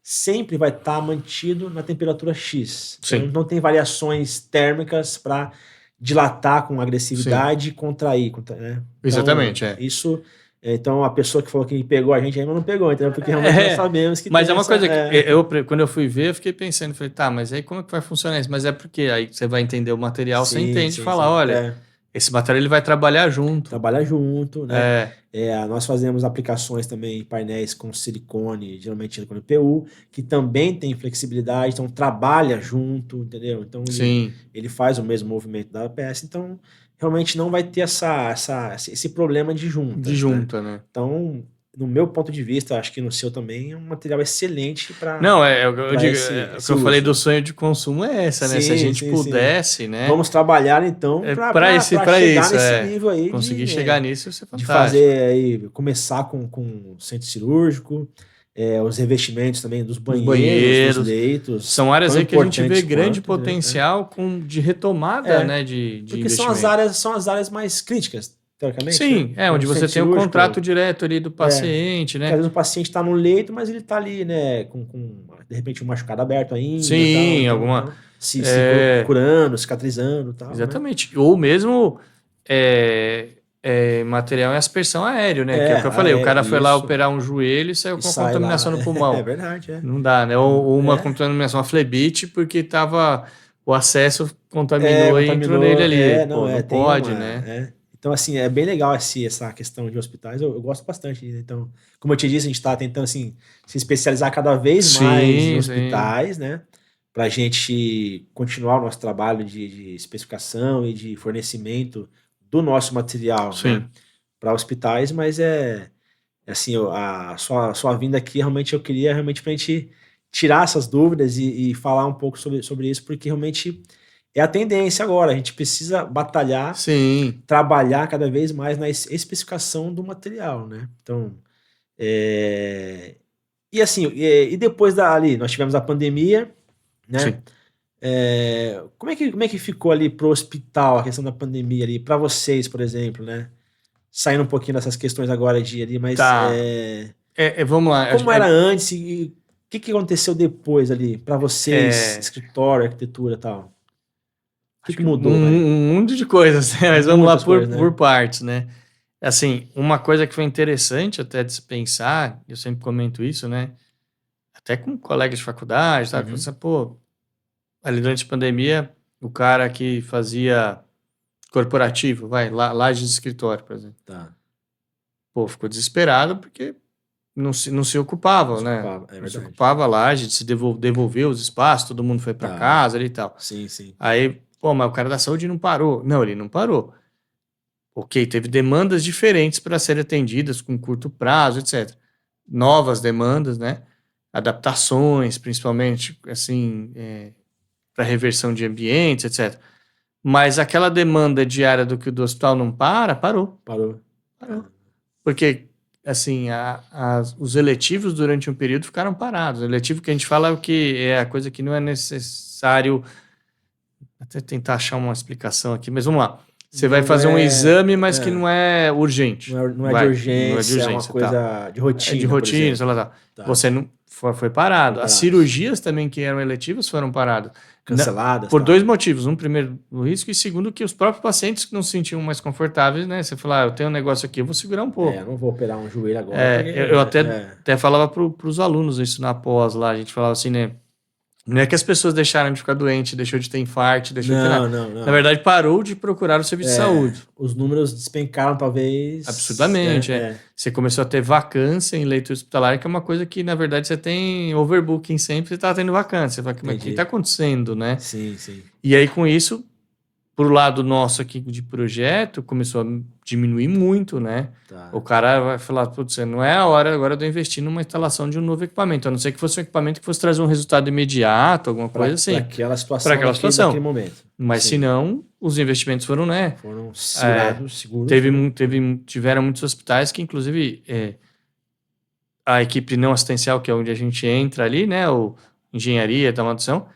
sempre vai estar mantido na temperatura X. Então, não tem variações térmicas para dilatar com agressividade e contrair. Né? Então, exatamente, Isso... Então, a pessoa que falou que pegou a gente ainda não pegou, entendeu? Porque realmente nós sabemos que mas tem uma coisa que quando eu fui ver, eu fiquei pensando, falei, tá, mas aí como é que vai funcionar isso? Mas é porque aí você vai entender o material, você entende e fala, olha, esse material ele vai trabalhar junto. Trabalha junto, né? Nós fazemos aplicações também em painéis com silicone, geralmente silicone PU, que também tem flexibilidade, então trabalha junto, entendeu? Então ele faz o mesmo movimento da peça, então realmente não vai ter esse problema de junta. De junta, né? Então, no meu ponto de vista, acho que no seu também é um material excelente para... Não, eu digo, o que eu falei do sonho de consumo é essa, né? Se a gente pudesse, né? Vamos trabalhar então para chegar nesse nível aí. Conseguir chegar nisso, isso é fantástico. De fazer aí, começar com centro cirúrgico, os revestimentos também dos banheiros, dos leitos. São áreas aí que a gente vê grande potencial de retomada, né? Porque são as áreas mais críticas, teoricamente. Sim, onde você tem o contrato direto ali do paciente, né? Porque às vezes o paciente está no leito, mas ele está ali, né? Com de repente um machucado aberto ainda. Sim, se curando, cicatrizando e tal. Exatamente. Né? Ou mesmo material em aspersão aéreo, né? Que é o que eu falei. O cara foi lá operar um joelho e saiu com contaminação no pulmão. É verdade, Não dá, né? Ou uma contaminação, uma flebite, porque o acesso contaminou e entrou nele ali. Não pode, né? Então, assim, é bem legal essa questão de hospitais. Eu gosto bastante. Então, como eu te disse, a gente está tentando assim, se especializar cada vez mais em hospitais, né? Para a gente continuar o nosso trabalho de especificação e de fornecimento do nosso material, né, para hospitais, mas assim, a sua vinda aqui, realmente eu queria para a gente tirar essas dúvidas e falar um pouco sobre isso, porque realmente é a tendência agora, a gente precisa batalhar, trabalhar cada vez mais na especificação do material, né? Então, e assim, e depois ali, nós tivemos a pandemia, né? Como é que ficou ali pro hospital a questão da pandemia ali, para vocês, por exemplo, né? Saindo um pouquinho dessas questões agora de ali, mas Tá. Vamos lá. como era antes e o que aconteceu depois ali para vocês, escritório, arquitetura e tal? O que Acho que mudou, vai? um mundo de coisas, né? Mas vamos lá Muitas coisas, né? por partes, né? Assim, uma coisa que foi interessante até de se pensar, eu sempre comento isso, né? Até com colegas de faculdade, tá? Uhum. Pô, ali durante a pandemia, o cara que fazia corporativo, laje de escritório, por exemplo. Tá. Pô, ficou desesperado porque não se ocupava, né? Não se ocupava lá, a gente se devolveu os espaços, todo mundo foi para casa ali e tal. Sim, sim. Aí, pô, mas o cara da saúde não parou. Não, ele não parou. Ok, teve demandas diferentes para serem atendidas com curto prazo, etc. Novas demandas, né? Adaptações, principalmente, assim, para reversão de ambientes, etc. Mas aquela demanda diária do hospital não parou. Parou. Porque, assim, os eletivos durante um período ficaram parados. O eletivo que a gente fala é o que é a coisa que não é necessário. Até tentar achar uma explicação aqui, mas vamos lá. Você vai fazer um exame, mas que não é urgente. Não é de urgência, é uma coisa de rotina. De rotina, sei lá. Tá. Você não foi parado. As cirurgias também que eram eletivas foram paradas. Canceladas. Por dois motivos. Um, primeiro, o risco, e segundo, que os próprios pacientes que não se sentiam mais confortáveis, né? Você falar, eu tenho um negócio aqui, eu vou segurar um pouco. Eu não vou operar um joelho agora. Eu até falava para os alunos isso na pós lá, a gente falava assim, né? Não é que as pessoas deixaram de ficar doentes, deixou de ter infarto, deixou de ter nada. Não. Na verdade, parou de procurar o serviço de saúde. Os números despencaram, talvez. Absurdamente, Você começou a ter vacância em leito hospitalar, que é uma coisa que, na verdade, você tem overbooking sempre, você está tendo vacância. Você fala, mas o que está acontecendo, né? Sim, sim. E aí, com isso, pro lado nosso aqui de projeto, começou a diminuir muito, né? Tá. O cara vai falar, putz, não é a hora agora de eu investir numa instalação de um novo equipamento, a não ser que fosse um equipamento que fosse trazer um resultado imediato, alguma coisa assim. Para aquela situação. Naquele momento. Mas se não, os investimentos foram, né? Foram segurados, seguros. Tiveram muitos hospitais que, inclusive, a equipe não assistencial, que é onde a gente entra ali, né? O engenharia, da manutenção,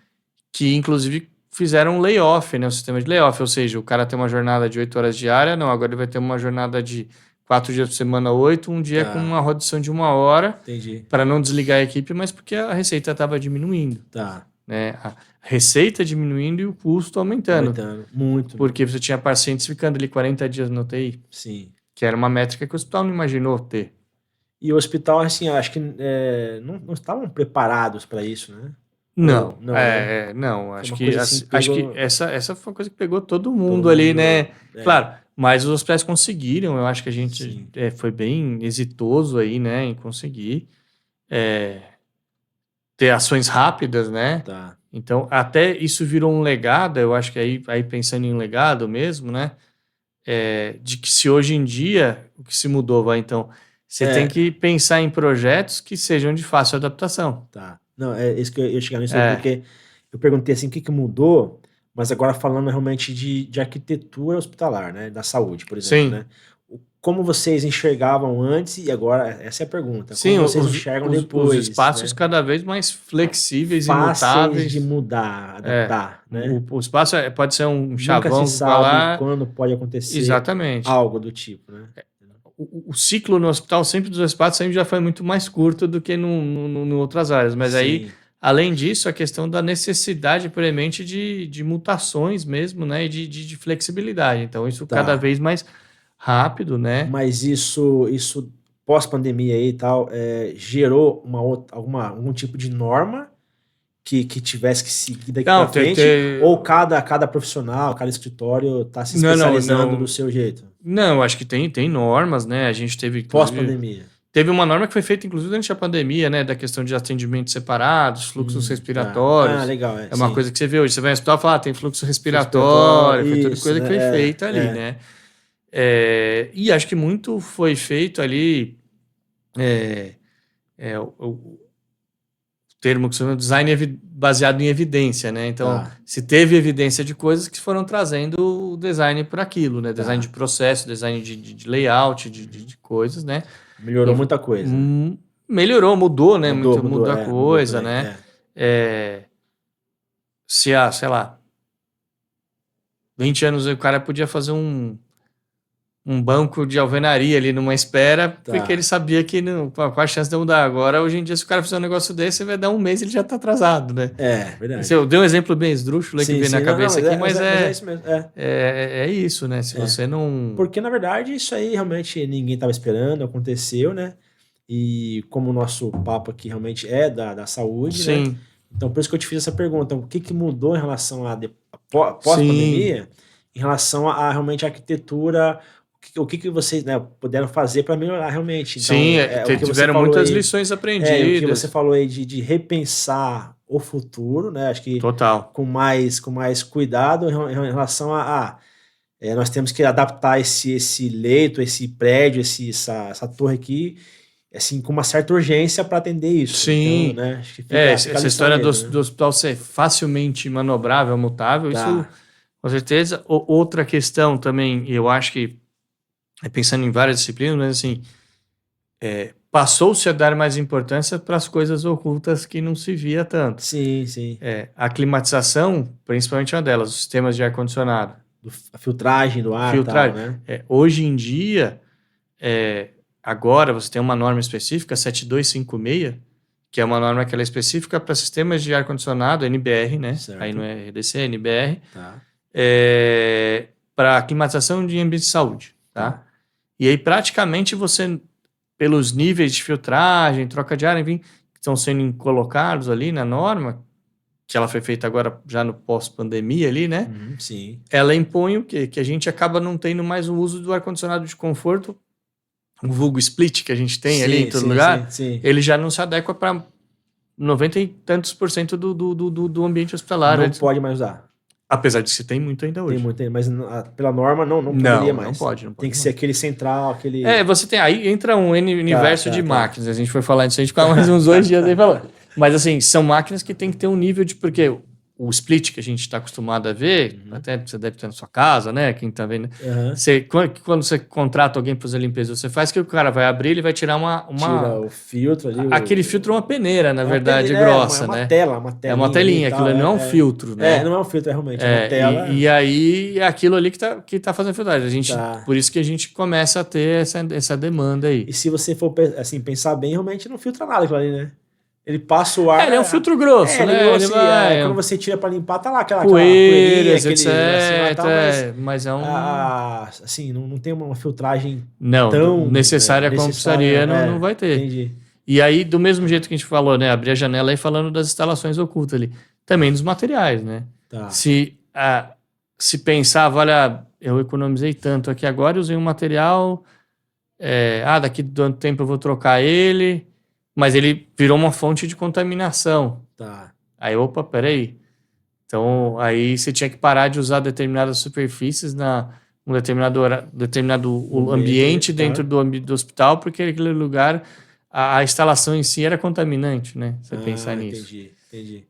que, inclusive, fizeram um layoff, né? Um sistema de layoff, ou seja, o cara tem uma jornada de 8 horas diária, não, agora ele vai ter uma jornada de 4 dias por semana, 8, um dia com uma redução de 1 hora. Entendi. Para não desligar a equipe, mas porque a receita estava diminuindo. Tá. Né? A receita diminuindo e o custo aumentando. Muito. Porque você tinha pacientes ficando ali 40 dias no UTI. Sim. Que era uma métrica que o hospital não imaginou ter. E o hospital, assim, acho que não estavam preparados para isso, né? Não, acho que essa foi uma coisa que pegou todo mundo ali, né? Claro, mas os hospitais conseguiram, eu acho que a gente foi bem exitoso aí, né, em conseguir ter ações rápidas, né? Tá. Então, até isso virou um legado, eu acho que aí pensando em legado mesmo, né? De que se hoje em dia, o que se mudou, então, você tem que pensar em projetos que sejam de fácil adaptação. Tá. Não, é isso que eu ia chegar nisso aí, porque eu perguntei assim, o que mudou, mas agora falando realmente de arquitetura hospitalar, né? Da saúde, por exemplo, né? Como vocês enxergavam antes e agora, essa é a pergunta. Sim, como vocês enxergam depois? Os espaços, né? Cada vez mais flexíveis fáceis e mutáveis. de mudar, adaptar, né? O espaço pode ser um chavão. Nunca se sabe quando pode acontecer algo do tipo, né? O ciclo no hospital sempre dos espaços sempre já foi muito mais curto do que em outras áreas, mas aí, além disso, a questão da necessidade premente de mutações mesmo, né, e de flexibilidade. Então, isso cada vez mais rápido, né? Mas isso pós-pandemia aí e tal, gerou algum tipo de norma que tivesse que seguir daqui pra frente? Ou cada profissional, cada escritório está se especializando do seu jeito? Não, acho que tem normas, né? A gente teve... Pós-pandemia. Teve uma norma que foi feita, inclusive, durante a pandemia, né? Da questão de atendimentos separados, fluxos respiratórios. Legal. É uma coisa que você vê hoje. Você vai no hospital e fala, tem fluxo respiratório, foi tudo coisa que foi feita ali, né? E acho que muito foi feito ali... o termo que se chama design baseado em evidência, né? Então, se teve evidência de coisas que foram trazendo o design para aquilo, né? Design de processo, design de layout, de coisas, né? Melhorou muita coisa. Mudou, né? Mudou a coisa, né? se há, sei lá, 20 anos o cara podia fazer um banco de alvenaria ali numa espera, porque ele sabia que qual a chance de mudar. Agora, hoje em dia, se o cara fizer um negócio desse, vai dar um mês ele já tá atrasado, né? Verdade. Eu dei um exemplo bem esdrúxulo que veio na cabeça aqui, mas é isso mesmo. É isso, né? Se você não... Porque, na verdade, isso aí realmente ninguém estava esperando, aconteceu, né? E como o nosso papo aqui realmente é da saúde, Sim. né? Então, por isso que eu te fiz essa pergunta. O que mudou em relação a pós-pandemia, em relação a realmente a arquitetura, o que vocês, né, puderam fazer para melhorar realmente? Então, Sim, o que tiveram muitas lições aprendidas. O que você falou aí de repensar o futuro, né? Acho que Total. com mais cuidado em relação nós temos que adaptar esse leito, esse prédio, essa torre aqui, assim, com uma certa urgência para atender isso. Sim. Então, né? Acho que fica essa história do hospital ser facilmente manobrável, mutável, isso com certeza. Outra questão também, eu acho que, pensando em várias disciplinas, mas assim, passou-se a dar mais importância para as coisas ocultas que não se via tanto. Sim, sim. A climatização, principalmente uma delas, os sistemas de ar-condicionado. A filtragem do ar, filtragem. Tal, né? Hoje em dia, agora você tem uma norma específica, 7256, que é uma norma que ela é específica para sistemas de ar-condicionado, NBR, né? Certo. Aí não é RDC, é NBR. Tá. Para climatização de ambiente de saúde, tá? E aí, praticamente, você, pelos níveis de filtragem, troca de ar, enfim, que estão sendo colocados ali na norma, que ela foi feita agora já no pós-pandemia ali, né? Sim. Ela impõe o quê? Que a gente acaba não tendo mais o uso do ar-condicionado de conforto, o vulgo split que a gente tem ali em todo lugar, ele já não se adequa para 90 e tantos % do ambiente hospitalar. Não pode mais usar. Apesar de que se tem muito ainda hoje. Tem muito, mas pela norma não poderia mais. Não pode. Tem que ser aquele central, aquele... você tem... Aí entra um universo de máquinas. A gente foi falar disso, a gente ficava mais uns 2 dias aí falando. Mas, assim, são máquinas que tem que ter um nível de... Porque o split que a gente está acostumado a ver, até você deve ter na sua casa, né? Quem tá vendo. Quando você contrata alguém para fazer limpeza, você faz que o cara vai abrir, ele vai tirar uma... Tira o filtro ali. Aquele filtro é uma peneira, na verdade, grossa, né? Uma telinha, aquilo não é um filtro, né? Não é um filtro, realmente é uma tela. E aí é aquilo ali que tá fazendo filtragem. Por isso que a gente começa a ter essa demanda aí. E se você for assim, pensar bem, realmente não filtra nada aquilo ali, né? Ele passa o ar... ele é um filtro grosso, né? Quando você tira para limpar, tá lá aquela poeiras, etc. Mas é um... assim, não tem uma filtragem tão necessária como precisaria, não vai ter. Entendi. E aí, do mesmo jeito que a gente falou, né? Abrir a janela aí falando das instalações ocultas ali. Também dos materiais, né? Se pensava, olha, eu economizei tanto aqui agora, eu usei um material... daqui tanto tempo eu vou trocar ele... Mas ele virou uma fonte de contaminação. Aí, peraí. Então, aí você tinha que parar de usar determinadas superfícies um determinado ambiente dentro do hospital, porque aquele lugar, a instalação em si era contaminante, né? Você pensar nisso. Entendi.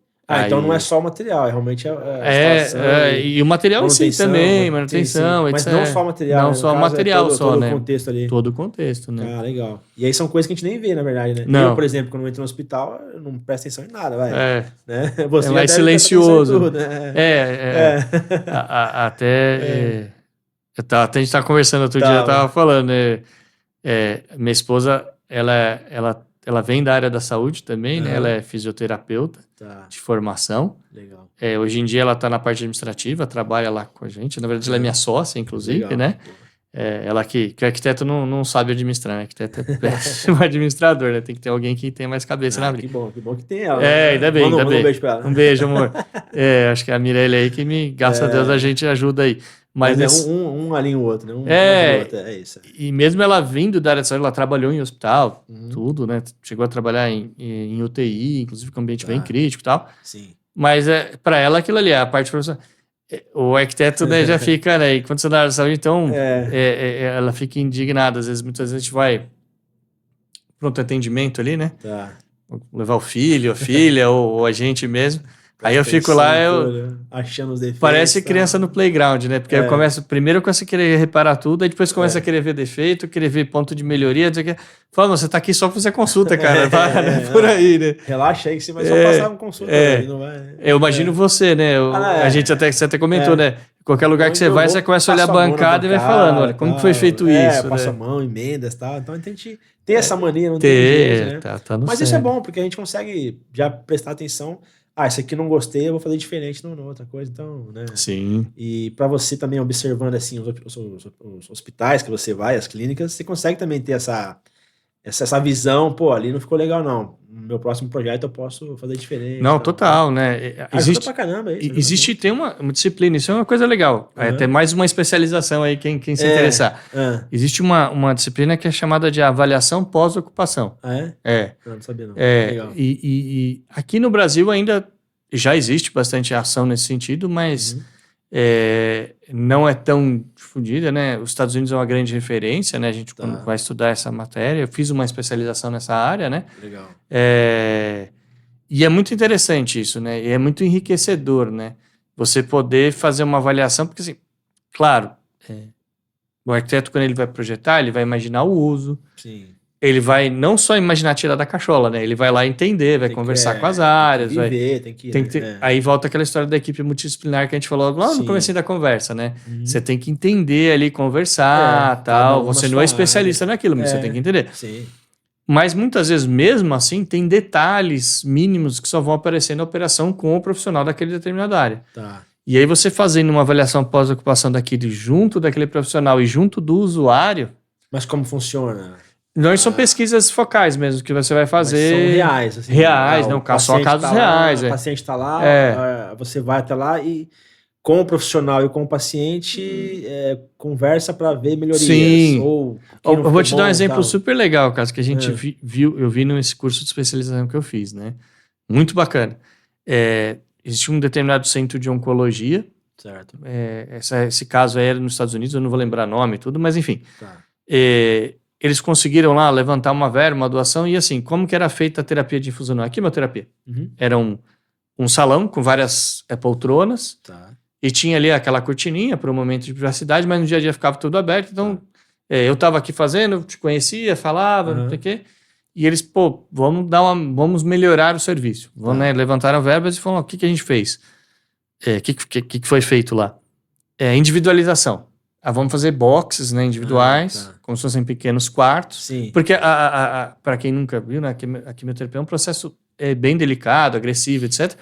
Então não é só o material, é realmente a instalação. E o material em si também, manutenção, sim. Mas não só o material. Não só o material, todo né? o contexto ali. Todo o contexto, né? Legal. E aí são coisas que a gente nem vê, na verdade, né? Não. Eu, por exemplo, quando eu entro no hospital, eu não presto atenção em nada, vai. Né? Você mais silencioso. Tudo, né? Até a gente tava conversando outro dia, eu tava falando, minha esposa, ela vem da área da saúde também, né? Ela é fisioterapeuta de formação. Legal. Hoje em dia ela está na parte administrativa, trabalha lá com a gente. Na verdade, ela é minha sócia, inclusive, legal, né? Ela que arquiteto não sabe administrar, né? Arquiteto é péssimo administrador, né? Tem que ter alguém que tenha mais cabeça na vida. Que bom que tem ela. Ainda bem, Manda um beijo pra ela. Um beijo, amor. Acho que é a Mirelle aí que graças a Deus, a gente ajuda aí. Mas um alinha o outro, né? Um isso. E mesmo ela vindo da área de saúde, ela trabalhou em hospital, tudo, né? Chegou a trabalhar em UTI, inclusive com um ambiente bem crítico e tal. Sim. Mas para ela aquilo ali, a parte profissional. O arquiteto, né, já fica, né? E quando você dá área de saúde, então, ela fica indignada. Muitas vezes a gente vai pronto atendimento ali, né? Levar o filho, a filha, ou a gente mesmo. Aí eu fico lá, achando os defeitos. Parece criança no playground, né? Porque eu começo primeiro com essa querer reparar tudo, aí depois começa a querer ver defeito, querer ver ponto de melhoria, dizer que fala, você tá aqui só pra fazer consulta, cara. Por aí, né? Relaxa aí que você vai só passar uma consulta. Não vai, eu imagino você, né? A gente você até comentou, né? Qualquer lugar que você vai, você começa a olhar a bancada e vai falando, olha, como que foi feito isso? Passa a mão, emendas e tal. Então a gente tem essa mania, não tem jeito, né? Tá Mas isso é bom, porque a gente consegue já prestar atenção. Isso aqui não gostei, eu vou fazer diferente na outra coisa, então, né? Sim. E para você também observando, assim, os hospitais que você vai, as clínicas, você consegue também ter essa visão, pô, ali não ficou legal, não. No meu próximo projeto eu posso fazer diferente. Não, total, né? Existe pra caramba isso. Tem uma disciplina, isso é uma coisa legal. Até mais uma especialização aí, quem se interessar. Existe uma disciplina que é chamada de avaliação pós-ocupação. Não sabia não. Legal. E aqui no Brasil ainda já existe bastante ação nesse sentido, mas não é tão difundida, né? Os Estados Unidos é uma grande referência, né? A gente quando vai estudar essa matéria, eu fiz uma especialização nessa área, né? Legal. E é muito interessante isso, né? E é muito enriquecedor, né? Você poder fazer uma avaliação, porque assim, claro, o arquiteto quando ele vai projetar, ele vai imaginar o uso. Sim. Ele vai não só imaginar tirar da cachola, né? Ele vai lá entender, vai conversar com as áreas. Tem que viver, tem que ter. Aí volta aquela história da equipe multidisciplinar que a gente falou lá no começo da conversa, né? Você tem que entender ali, conversar, tal. Você não é especialista naquilo, mas você tem que entender. Sim. Mas muitas vezes, mesmo assim, tem detalhes mínimos que só vão aparecer na operação com o profissional daquele determinada área. Tá. E aí você fazendo uma avaliação pós-ocupação daquele junto daquele profissional e junto do usuário... Mas como funciona? Não, são pesquisas focais mesmo, que você vai fazer... Mas são reais. Assim, reais, não, só casos reais. O paciente está lá, você vai até lá e com o profissional e com o paciente conversa para ver melhorias. Sim. Eu vou te dar um exemplo super legal, Caso, que a gente eu vi nesse curso de especialização que eu fiz, né? Muito bacana. Existe um determinado centro de oncologia. Certo. Esse caso aí era nos Estados Unidos, eu não vou lembrar nome e tudo, mas enfim. Tá. Eles conseguiram lá levantar uma verba, uma doação, e assim, como que era feita a terapia de infusão? A quimioterapia. Era um salão com várias poltronas, e tinha ali aquela cortininha para um momento de privacidade, mas no dia a dia ficava tudo aberto, então eu estava aqui fazendo, te conhecia, falava, não sei o quê, e eles, vamos melhorar o serviço. Né, levantaram verbas e falaram, o que a gente fez? O que foi feito lá? Individualização. Vamos fazer boxes, né, individuais, como se fossem pequenos quartos. Sim. Porque, para quem nunca viu, né, a quimioterapia é um processo bem delicado, agressivo, etc.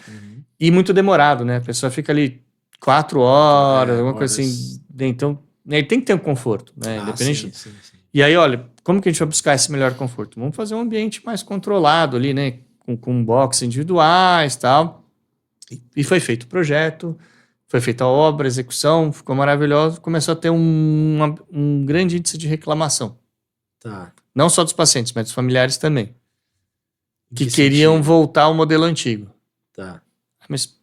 E muito demorado, né? A pessoa fica ali 4 horas, alguma coisa assim. Então, ele tem que ter um conforto, né? Independente. Sim. E aí, olha, como que a gente vai buscar esse melhor conforto? Vamos fazer um ambiente mais controlado ali, né? Com boxes individuais e tal. E foi feito o projeto. Foi feita a obra, a execução, ficou maravilhoso. Começou a ter um grande índice de reclamação. Tá. Não só dos pacientes, mas dos familiares também. Que queriam voltar ao modelo antigo. Tá. Mas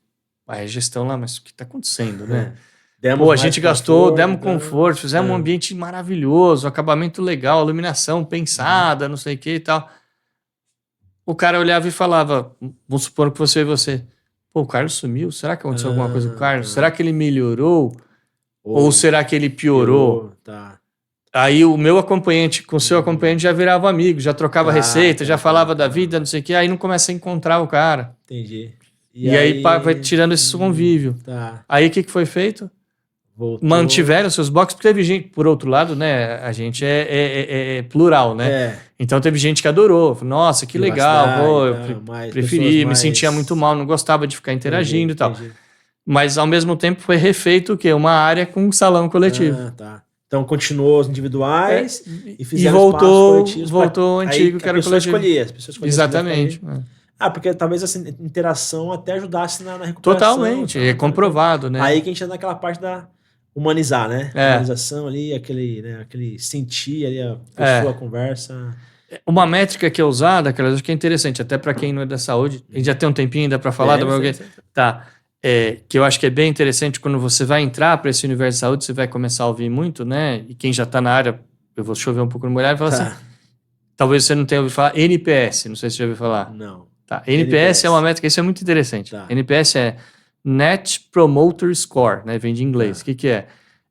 a gestão lá, mas o que está acontecendo, né? A gente gastou, demos conforto, fizemos um ambiente maravilhoso, acabamento legal, iluminação pensada, não sei o que e tal. O cara olhava e falava, vamos supor que você e você... o Carlos sumiu? Será que aconteceu alguma coisa com o Carlos? Será que ele melhorou? Ou será que ele piorou? Tá. Aí o meu acompanhante com o seu acompanhante já virava amigo, já trocava receita, já falava da vida, não sei o quê. Aí não começa a encontrar o cara. Entendi. E aí vai tirando esse convívio. Tá. Aí o que foi feito? Voltou. Mantiveram seus boxes, porque teve gente, por outro lado, né? A gente é plural, né? Então teve gente que adorou. Nossa, que legal, eu preferi, me sentia muito mal, não gostava de ficar interagindo e tal. Mas ao mesmo tempo foi refeito o quê? Uma área com um salão coletivo. Tá. Então continuou os individuais e fizeram voltou o antigo, que era o coletivo. As pessoas escolhiam. Exatamente. Porque talvez essa interação até ajudasse na recuperação. Totalmente, é comprovado, né? Aí que a gente entra naquela parte da humanizar, né? Humanização ali, aquele sentir ali a pessoa, a conversa. Uma métrica que é usada, que eu acho que é interessante, até para quem não é da saúde, a gente já tem um tempinho ainda para falar, tá? Que eu acho que é bem interessante quando você vai entrar para esse universo de saúde, você vai começar a ouvir muito, né? E quem já está na área, eu vou chover um pouco no molhado e falar assim, talvez você não tenha ouvido falar NPS, não sei se você já ouviu falar. Não. Tá. NPS é uma métrica, isso é muito interessante. Tá. NPS é Net Promoter Score, né? Vem de inglês. O que é?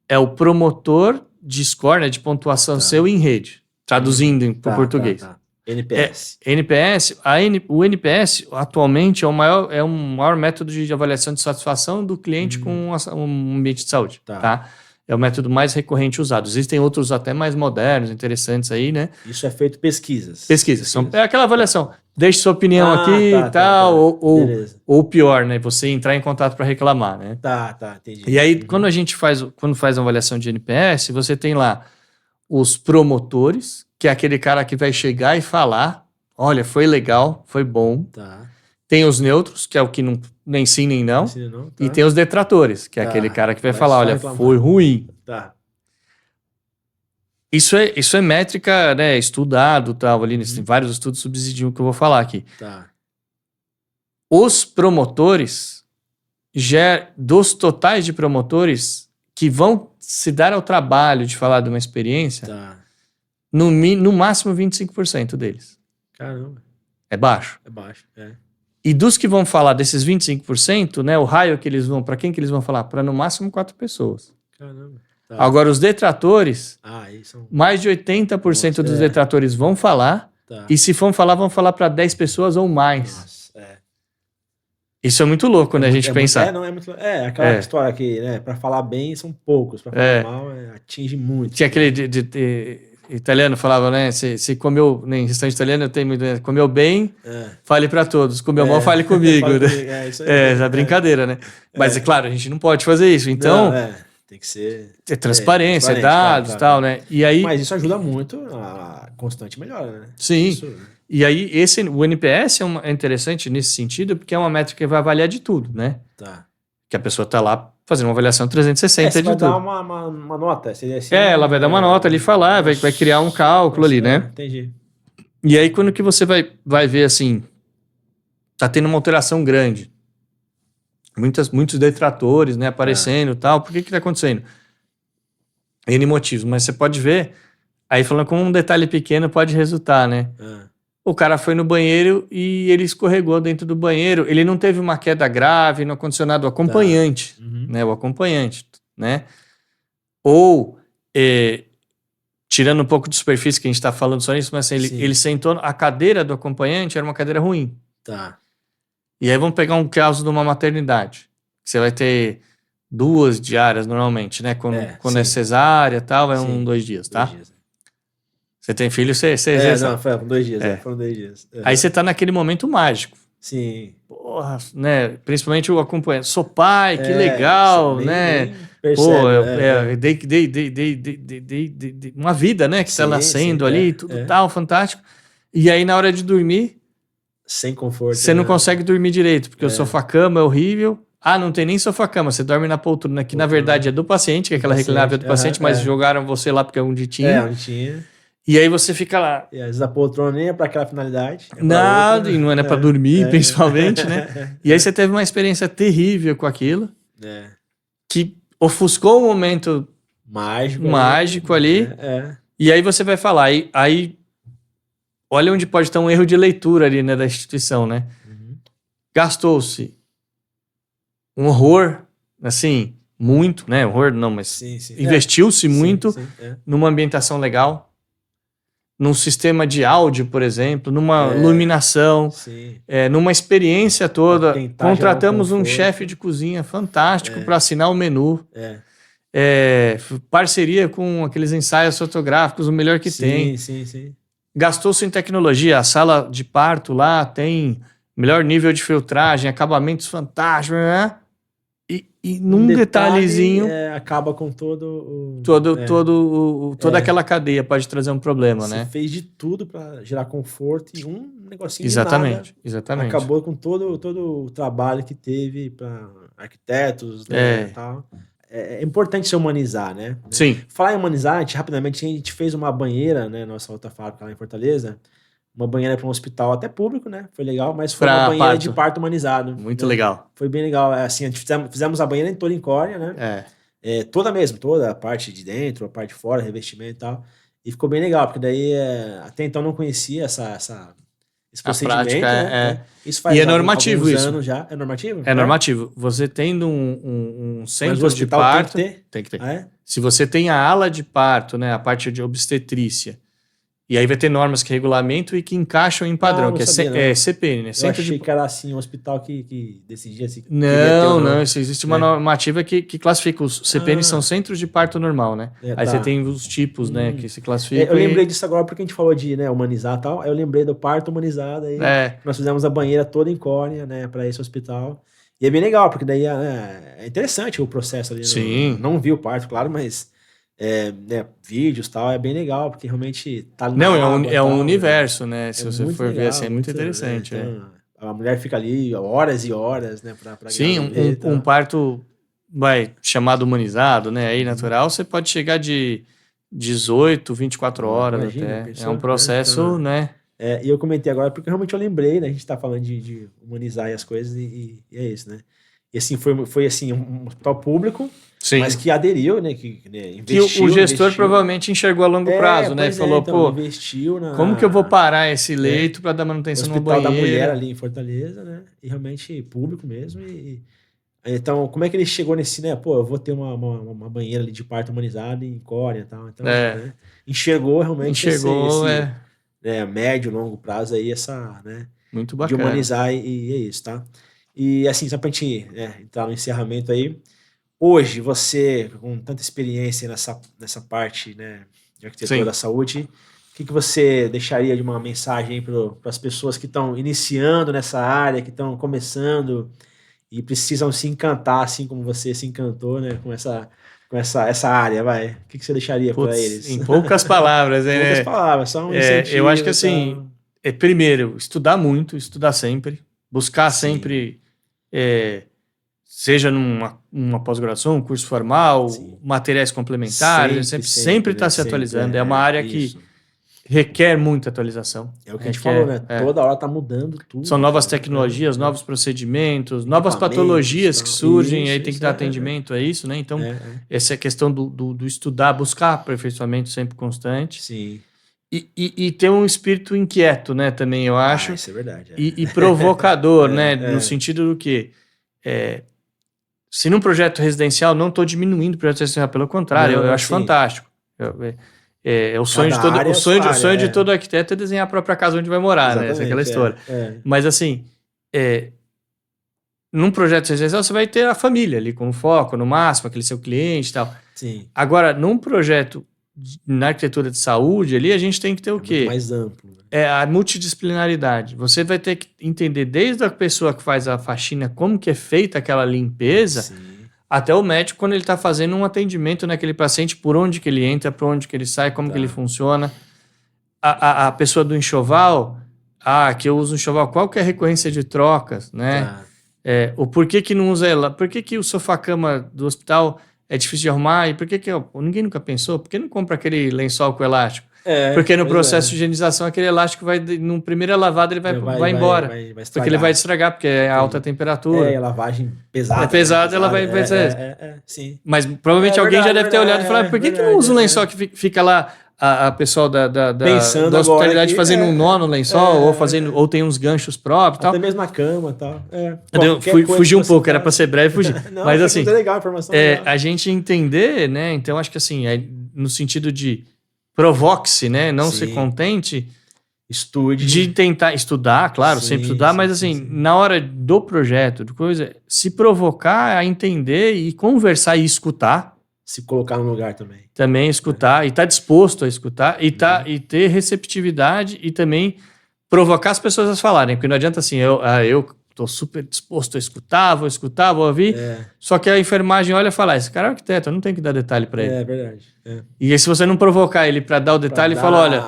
É o promotor de score, né? De pontuação seu em rede. Traduzindo para o português. NPS. O NPS atualmente é o maior método de avaliação de satisfação do cliente com um ambiente de saúde. Tá? É o método mais recorrente usado. Existem outros até mais modernos, interessantes aí, né? Isso é feito pesquisas. É aquela avaliação. Deixe sua opinião aqui e tal, ou pior, né? Você entrar em contato para reclamar, né? Entendi. E aí, quando faz uma avaliação de NPS, você tem lá os promotores, que é aquele cara que vai chegar e falar, olha, foi legal, foi bom. Tá. Tem os neutros, que é o que não, nem sim nem não. E tem os detratores, que é aquele cara que vai falar, olha, foi ruim. Tá. Isso é métrica, né, estudado, tal, ali, tem vários estudos subsidiam que eu vou falar aqui. Tá. Os promotores, dos totais de promotores que vão se dar ao trabalho de falar de uma experiência, no máximo 25% deles. Caramba. É baixo. E dos que vão falar desses 25%, né, o raio que eles vão, para quem que eles vão falar? Para no máximo 4 pessoas. Caramba. Tá. Agora, os detratores, mais de 80% dos detratores vão falar, e se vão falar para 10 pessoas ou mais. Nossa, Isso é muito louco, né, a gente pensar. Aquela história que, né, para falar bem são poucos, para falar mal atinge muito. Tinha aquele italiano falava, né, se comeu, em restaurante italiano, comeu bem, fale para todos, comeu mal, fale comigo. Isso aí, é brincadeira, né? Mas é claro, a gente não pode fazer isso, então... Tem que ser... É transparência, dados e tal, né? E aí, mas isso ajuda muito a constante melhora, né? Sim. E aí, o NPS é interessante nesse sentido, porque é uma métrica que vai avaliar de tudo, né? Tá. Que a pessoa tá lá fazendo uma avaliação 360 de vai tudo. Dar uma nota. Seria assim, ela vai dar uma nota ali, falar, vai criar um cálculo ali, né? Entendi. E aí, quando que você vai ver assim, tá tendo uma alteração grande, muitos detratores, né, aparecendo e tal, por que tá acontecendo? N motivos, mas você pode ver, aí falando como um detalhe pequeno pode resultar, né? O cara foi no banheiro e ele escorregou dentro do banheiro, ele não teve uma queda grave, não aconteceu nada, o acompanhante, né, o acompanhante, né? Ou, tirando um pouco de superfície que a gente tá falando só isso, mas assim, ele sentou, a cadeira do acompanhante era uma cadeira ruim. Tá. E aí vamos pegar um caso de uma maternidade. Você vai ter 2 diárias normalmente, né? Quando é cesárea e tal, 2 dias, tá? 2 dias. Você tem filho, você não, foram 2 dias. Foram 2 dias. Aí você tá naquele momento mágico. Sim. Porra, né? Principalmente o acompanhante. Sou pai, que legal, né? Nem percebe, dei uma vida, né? Que tá nascendo ali, tudo tal, fantástico. E aí na hora de dormir, sem conforto. Você não consegue dormir direito, porque o sofá-cama é horrível. Não tem nem sofá-cama, você dorme na poltrona, que na verdade é do paciente, que é aquela reclinável do paciente, mas jogaram você lá porque é onde tinha. Onde tinha. E aí você fica lá. E às vezes a poltrona nem é para aquela finalidade. Nada, e não é para dormir, principalmente, né? E aí você teve uma experiência terrível com aquilo, que ofuscou um momento mágico ali. E aí você vai falar, aí olha onde pode estar um erro de leitura ali, né, da instituição, né? Gastou-se um horror, assim, muito, né? Horror não, mas investiu-se muito numa ambientação legal, num sistema de áudio, por exemplo, numa iluminação, numa experiência toda. Contratamos um chefe de cozinha fantástico para assinar o menu. Parceria com aqueles ensaios fotográficos, o melhor que tem. Gastou-se em tecnologia, a sala de parto lá tem melhor nível de filtragem, acabamentos fantásticos, né? E num detalhezinho... acaba com toda aquela cadeia, pode trazer um problema, né? Você fez de tudo para gerar conforto e um negocinho exatamente. Acabou com todo o trabalho que teve para arquitetos, né, e tal. É importante se humanizar, né? Sim. Falar em humanizar, rapidamente, a gente fez uma banheira, né? Nossa outra fábrica lá em Fortaleza. Uma banheira para um hospital até público, né? Foi legal, mas foi uma banheira de parto humanizado. Muito legal. Foi bem legal. Assim, a gente fizemos a banheira em toda em córnea, né? Toda mesmo, toda a parte de dentro, a parte de fora, revestimento e tal. E ficou bem legal, porque daí até então não conhecia esse A procedimento, prática né? Isso faz E é normativo alguns isso. anos já. É normativo? É normativo. Você tendo um Mas centro o de hospital parto... tem que ter? Tem. Ah, é? Se você tem a ala de parto, né, a parte de obstetrícia, e aí vai ter normas que regulamentam e que encaixam em padrão, Não que sabia, não. é CPN, né? Eu Centro achei de... que era assim, um hospital que decidia se queria ter ou não. Não, isso existe uma normativa que classifica. Os CPN são centros de parto normal, né? Aí você tem os tipos, né, que se classificam. Eu lembrei disso agora porque a gente falou de, né, humanizar e tal. Aí eu lembrei do parto humanizado aí. Nós fizemos a banheira toda em córnea, né, para esse hospital. E é bem legal, porque daí é interessante o processo ali. Sim. Não vi o parto, claro, mas né, vídeos e tal, é bem legal, porque realmente tá na Não, água, é um tal, universo, né? Se é você muito for ver legal, assim, é muito interessante. né? Então, a mulher fica ali horas e horas, né, pra Sim, gravidez e tal. um parto chamado humanizado, né? Aí natural, você pode chegar de 18, 24 horas Imagina, até. pensou, É um processo, né? E eu comentei agora porque realmente eu lembrei, né? A gente tá falando de humanizar as coisas e é isso, né? E assim, foi assim, um hospital público, Sim. mas que aderiu, né? Que investiu. Que o gestor provavelmente enxergou a longo prazo, né? Falou, então, investiu como que eu vou parar esse leito para dar manutenção no banheiro? Hospital da Mulher ali em Fortaleza, né? E realmente público mesmo. Então, como é que ele chegou nesse, né? Pô, eu vou ter uma banheira ali de parto humanizado em córnea e tal. Então, né? Enxergou realmente esse médio, longo prazo aí, essa, né? Muito bacana. De humanizar e é isso, tá? E assim, só pra gente entrar no encerramento aí, hoje você, com tanta experiência nessa parte, né, de arquitetura da saúde, o que você deixaria de uma mensagem aí para as pessoas que estão iniciando nessa área, que estão começando e precisam se encantar, assim como você se encantou, né, com essa área, vai? O que você deixaria para eles? Em poucas palavras, né? Poucas palavras, só um incentivo. Eu acho que assim, primeiro, estudar muito, estudar sempre, buscar sempre, seja numa pós-graduação, um curso formal, materiais complementares, sempre estar se atualizando. É uma área que requer muita atualização. É o que a gente falou, né? Toda hora tá mudando tudo. São novas tecnologias, novos procedimentos, novas patologias que surgem, aí tem que dar atendimento a isso, né? Então, essa é a questão do estudar, buscar aperfeiçoamento sempre constante. Sim. E ter um espírito inquieto, né? Também, eu acho. Isso é verdade. E provocador, né? No sentido do quê? Se num projeto residencial, não estou diminuindo o projeto residencial, pelo contrário, eu acho fantástico. O sonho de todo arquiteto é desenhar a própria casa onde vai morar, né? Essa é aquela história. Mas assim, num projeto residencial você vai ter a família ali com foco, no máximo, aquele seu cliente e tal. Sim. Agora, num projeto na arquitetura de saúde ali, a gente tem que ter o quê? Muito mais amplo. A multidisciplinaridade. Você vai ter que entender desde a pessoa que faz a faxina, como que é feita aquela limpeza, Sim. até o médico quando ele está fazendo um atendimento naquele paciente, por onde que ele entra, por onde que ele sai, como que ele funciona. A pessoa do enxoval, que eu uso enxoval, qual que é a recorrência de trocas, né? O porquê que não usa ela? Por que o sofá-cama do hospital é difícil de arrumar? E por que ninguém nunca pensou? Por que não compra aquele lençol com elástico? Porque no processo de higienização, aquele elástico vai, no primeira lavada, ele vai embora. Porque ele vai estragar, porque é alta temperatura. A lavagem pesada. É pesada, ela vai ser. Sim. Mas provavelmente alguém já deve ter olhado e falado, por que não usa o lençol que fica lá, a pessoal da hospitalidade fazendo um nó no lençol, ou tem uns ganchos próprios e tal. Até mesmo a cama e tal. Fugi um pouco, era para ser breve, fugir. Mas assim, legal, a informação a gente entender, né? Então acho que assim, no sentido de provoque-se, né? Não se contente. Estude. De tentar estudar, claro, sempre estudar, mas assim, na hora do projeto, de coisa, se provocar a entender e conversar e escutar. Se colocar no lugar também. Também escutar, e estar disposto a escutar, e ter receptividade, e também provocar as pessoas a falarem, porque não adianta assim, eu tô super disposto a escutar, vou ouvir, só que a enfermagem olha e fala, esse cara é arquiteto, eu não tenho que dar detalhe para ele. É verdade. E aí, se você não provocar ele para dar o detalhe, ele fala, olha,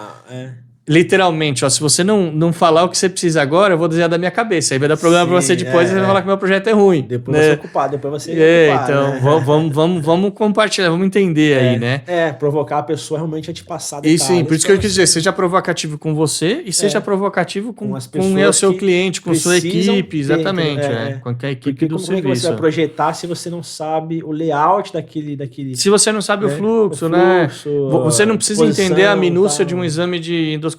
literalmente, se você não falar o que você precisa agora, eu vou desenhar da minha cabeça, aí vai dar problema para você depois, você vai falar que meu projeto é ruim. Depois você é ocupado, depois você é ocupado. Então, vamos compartilhar, vamos entender aí, né? Provocar a pessoa realmente a te passar detalhes. E sim, por isso que eu quis dizer, seja provocativo com você e seja provocativo com o seu cliente, com sua equipe, exatamente, com a equipe do serviço. Como é que você vai projetar se você não sabe o layout daquele... Se você não sabe o fluxo, né? Você não precisa entender a minúcia de um exame de endoscopia.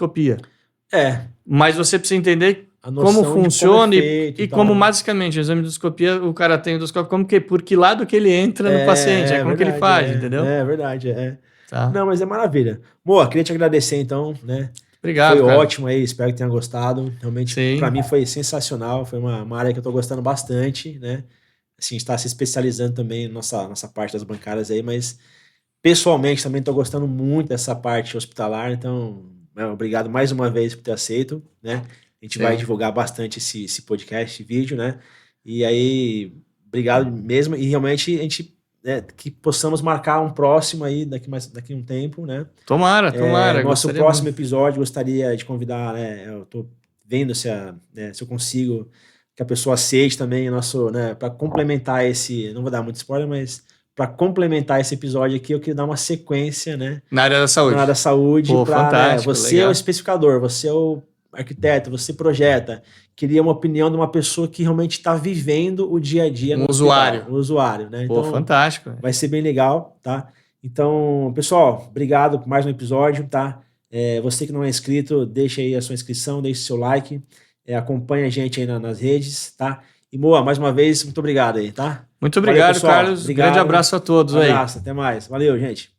Mas você precisa entender A noção como de funciona é feito e tal, como né? basicamente o exame de endoscopia, o cara tem endoscópio, como que, por que lado que ele entra no paciente, como que ele Verdade, faz, entendeu? é verdade, Tá. Não, mas é maravilha. Moa, queria te agradecer então, né? Foi Obrigado, cara. ótimo aí, espero que tenha gostado. Realmente, para Sim. mim foi sensacional, foi uma área que eu tô gostando bastante, né? Assim, está se especializando também nossa parte das bancárias aí, mas pessoalmente também tô gostando muito dessa parte hospitalar, então, obrigado mais uma vez por ter aceito, né? A gente vai Sim. divulgar bastante esse podcast, esse vídeo, né? E aí, obrigado mesmo, e realmente a gente, né, que possamos marcar um próximo aí daqui um tempo, né? Tomara, Nosso gostaria próximo muito. episódio, gostaria de convidar, né? Eu tô vendo se eu consigo que a pessoa aceite também o nosso, né? Para complementar esse, não vou dar muito spoiler, mas para complementar esse episódio aqui, eu queria dar uma sequência, né? Na área da Na área da saúde. saúde, Pô, para, né? fantástico, Você é o legal. especificador, você é o arquiteto, você projeta. Queria uma opinião de uma pessoa que realmente está vivendo o dia a dia Um no hospital, usuário. o usuário, né? Pô, Então, fantástico. vai ser bem legal, tá? Então, pessoal, obrigado por mais um episódio, tá? Você que não é inscrito, deixa aí a sua inscrição, deixa o seu like, acompanha a gente aí nas redes, tá? E Moa, mais uma vez, muito obrigado aí, tá? Muito Valeu, obrigado, pessoal. Carlos. Grande Obrigado. abraço a todos aí. Abraço, até mais. Valeu, gente.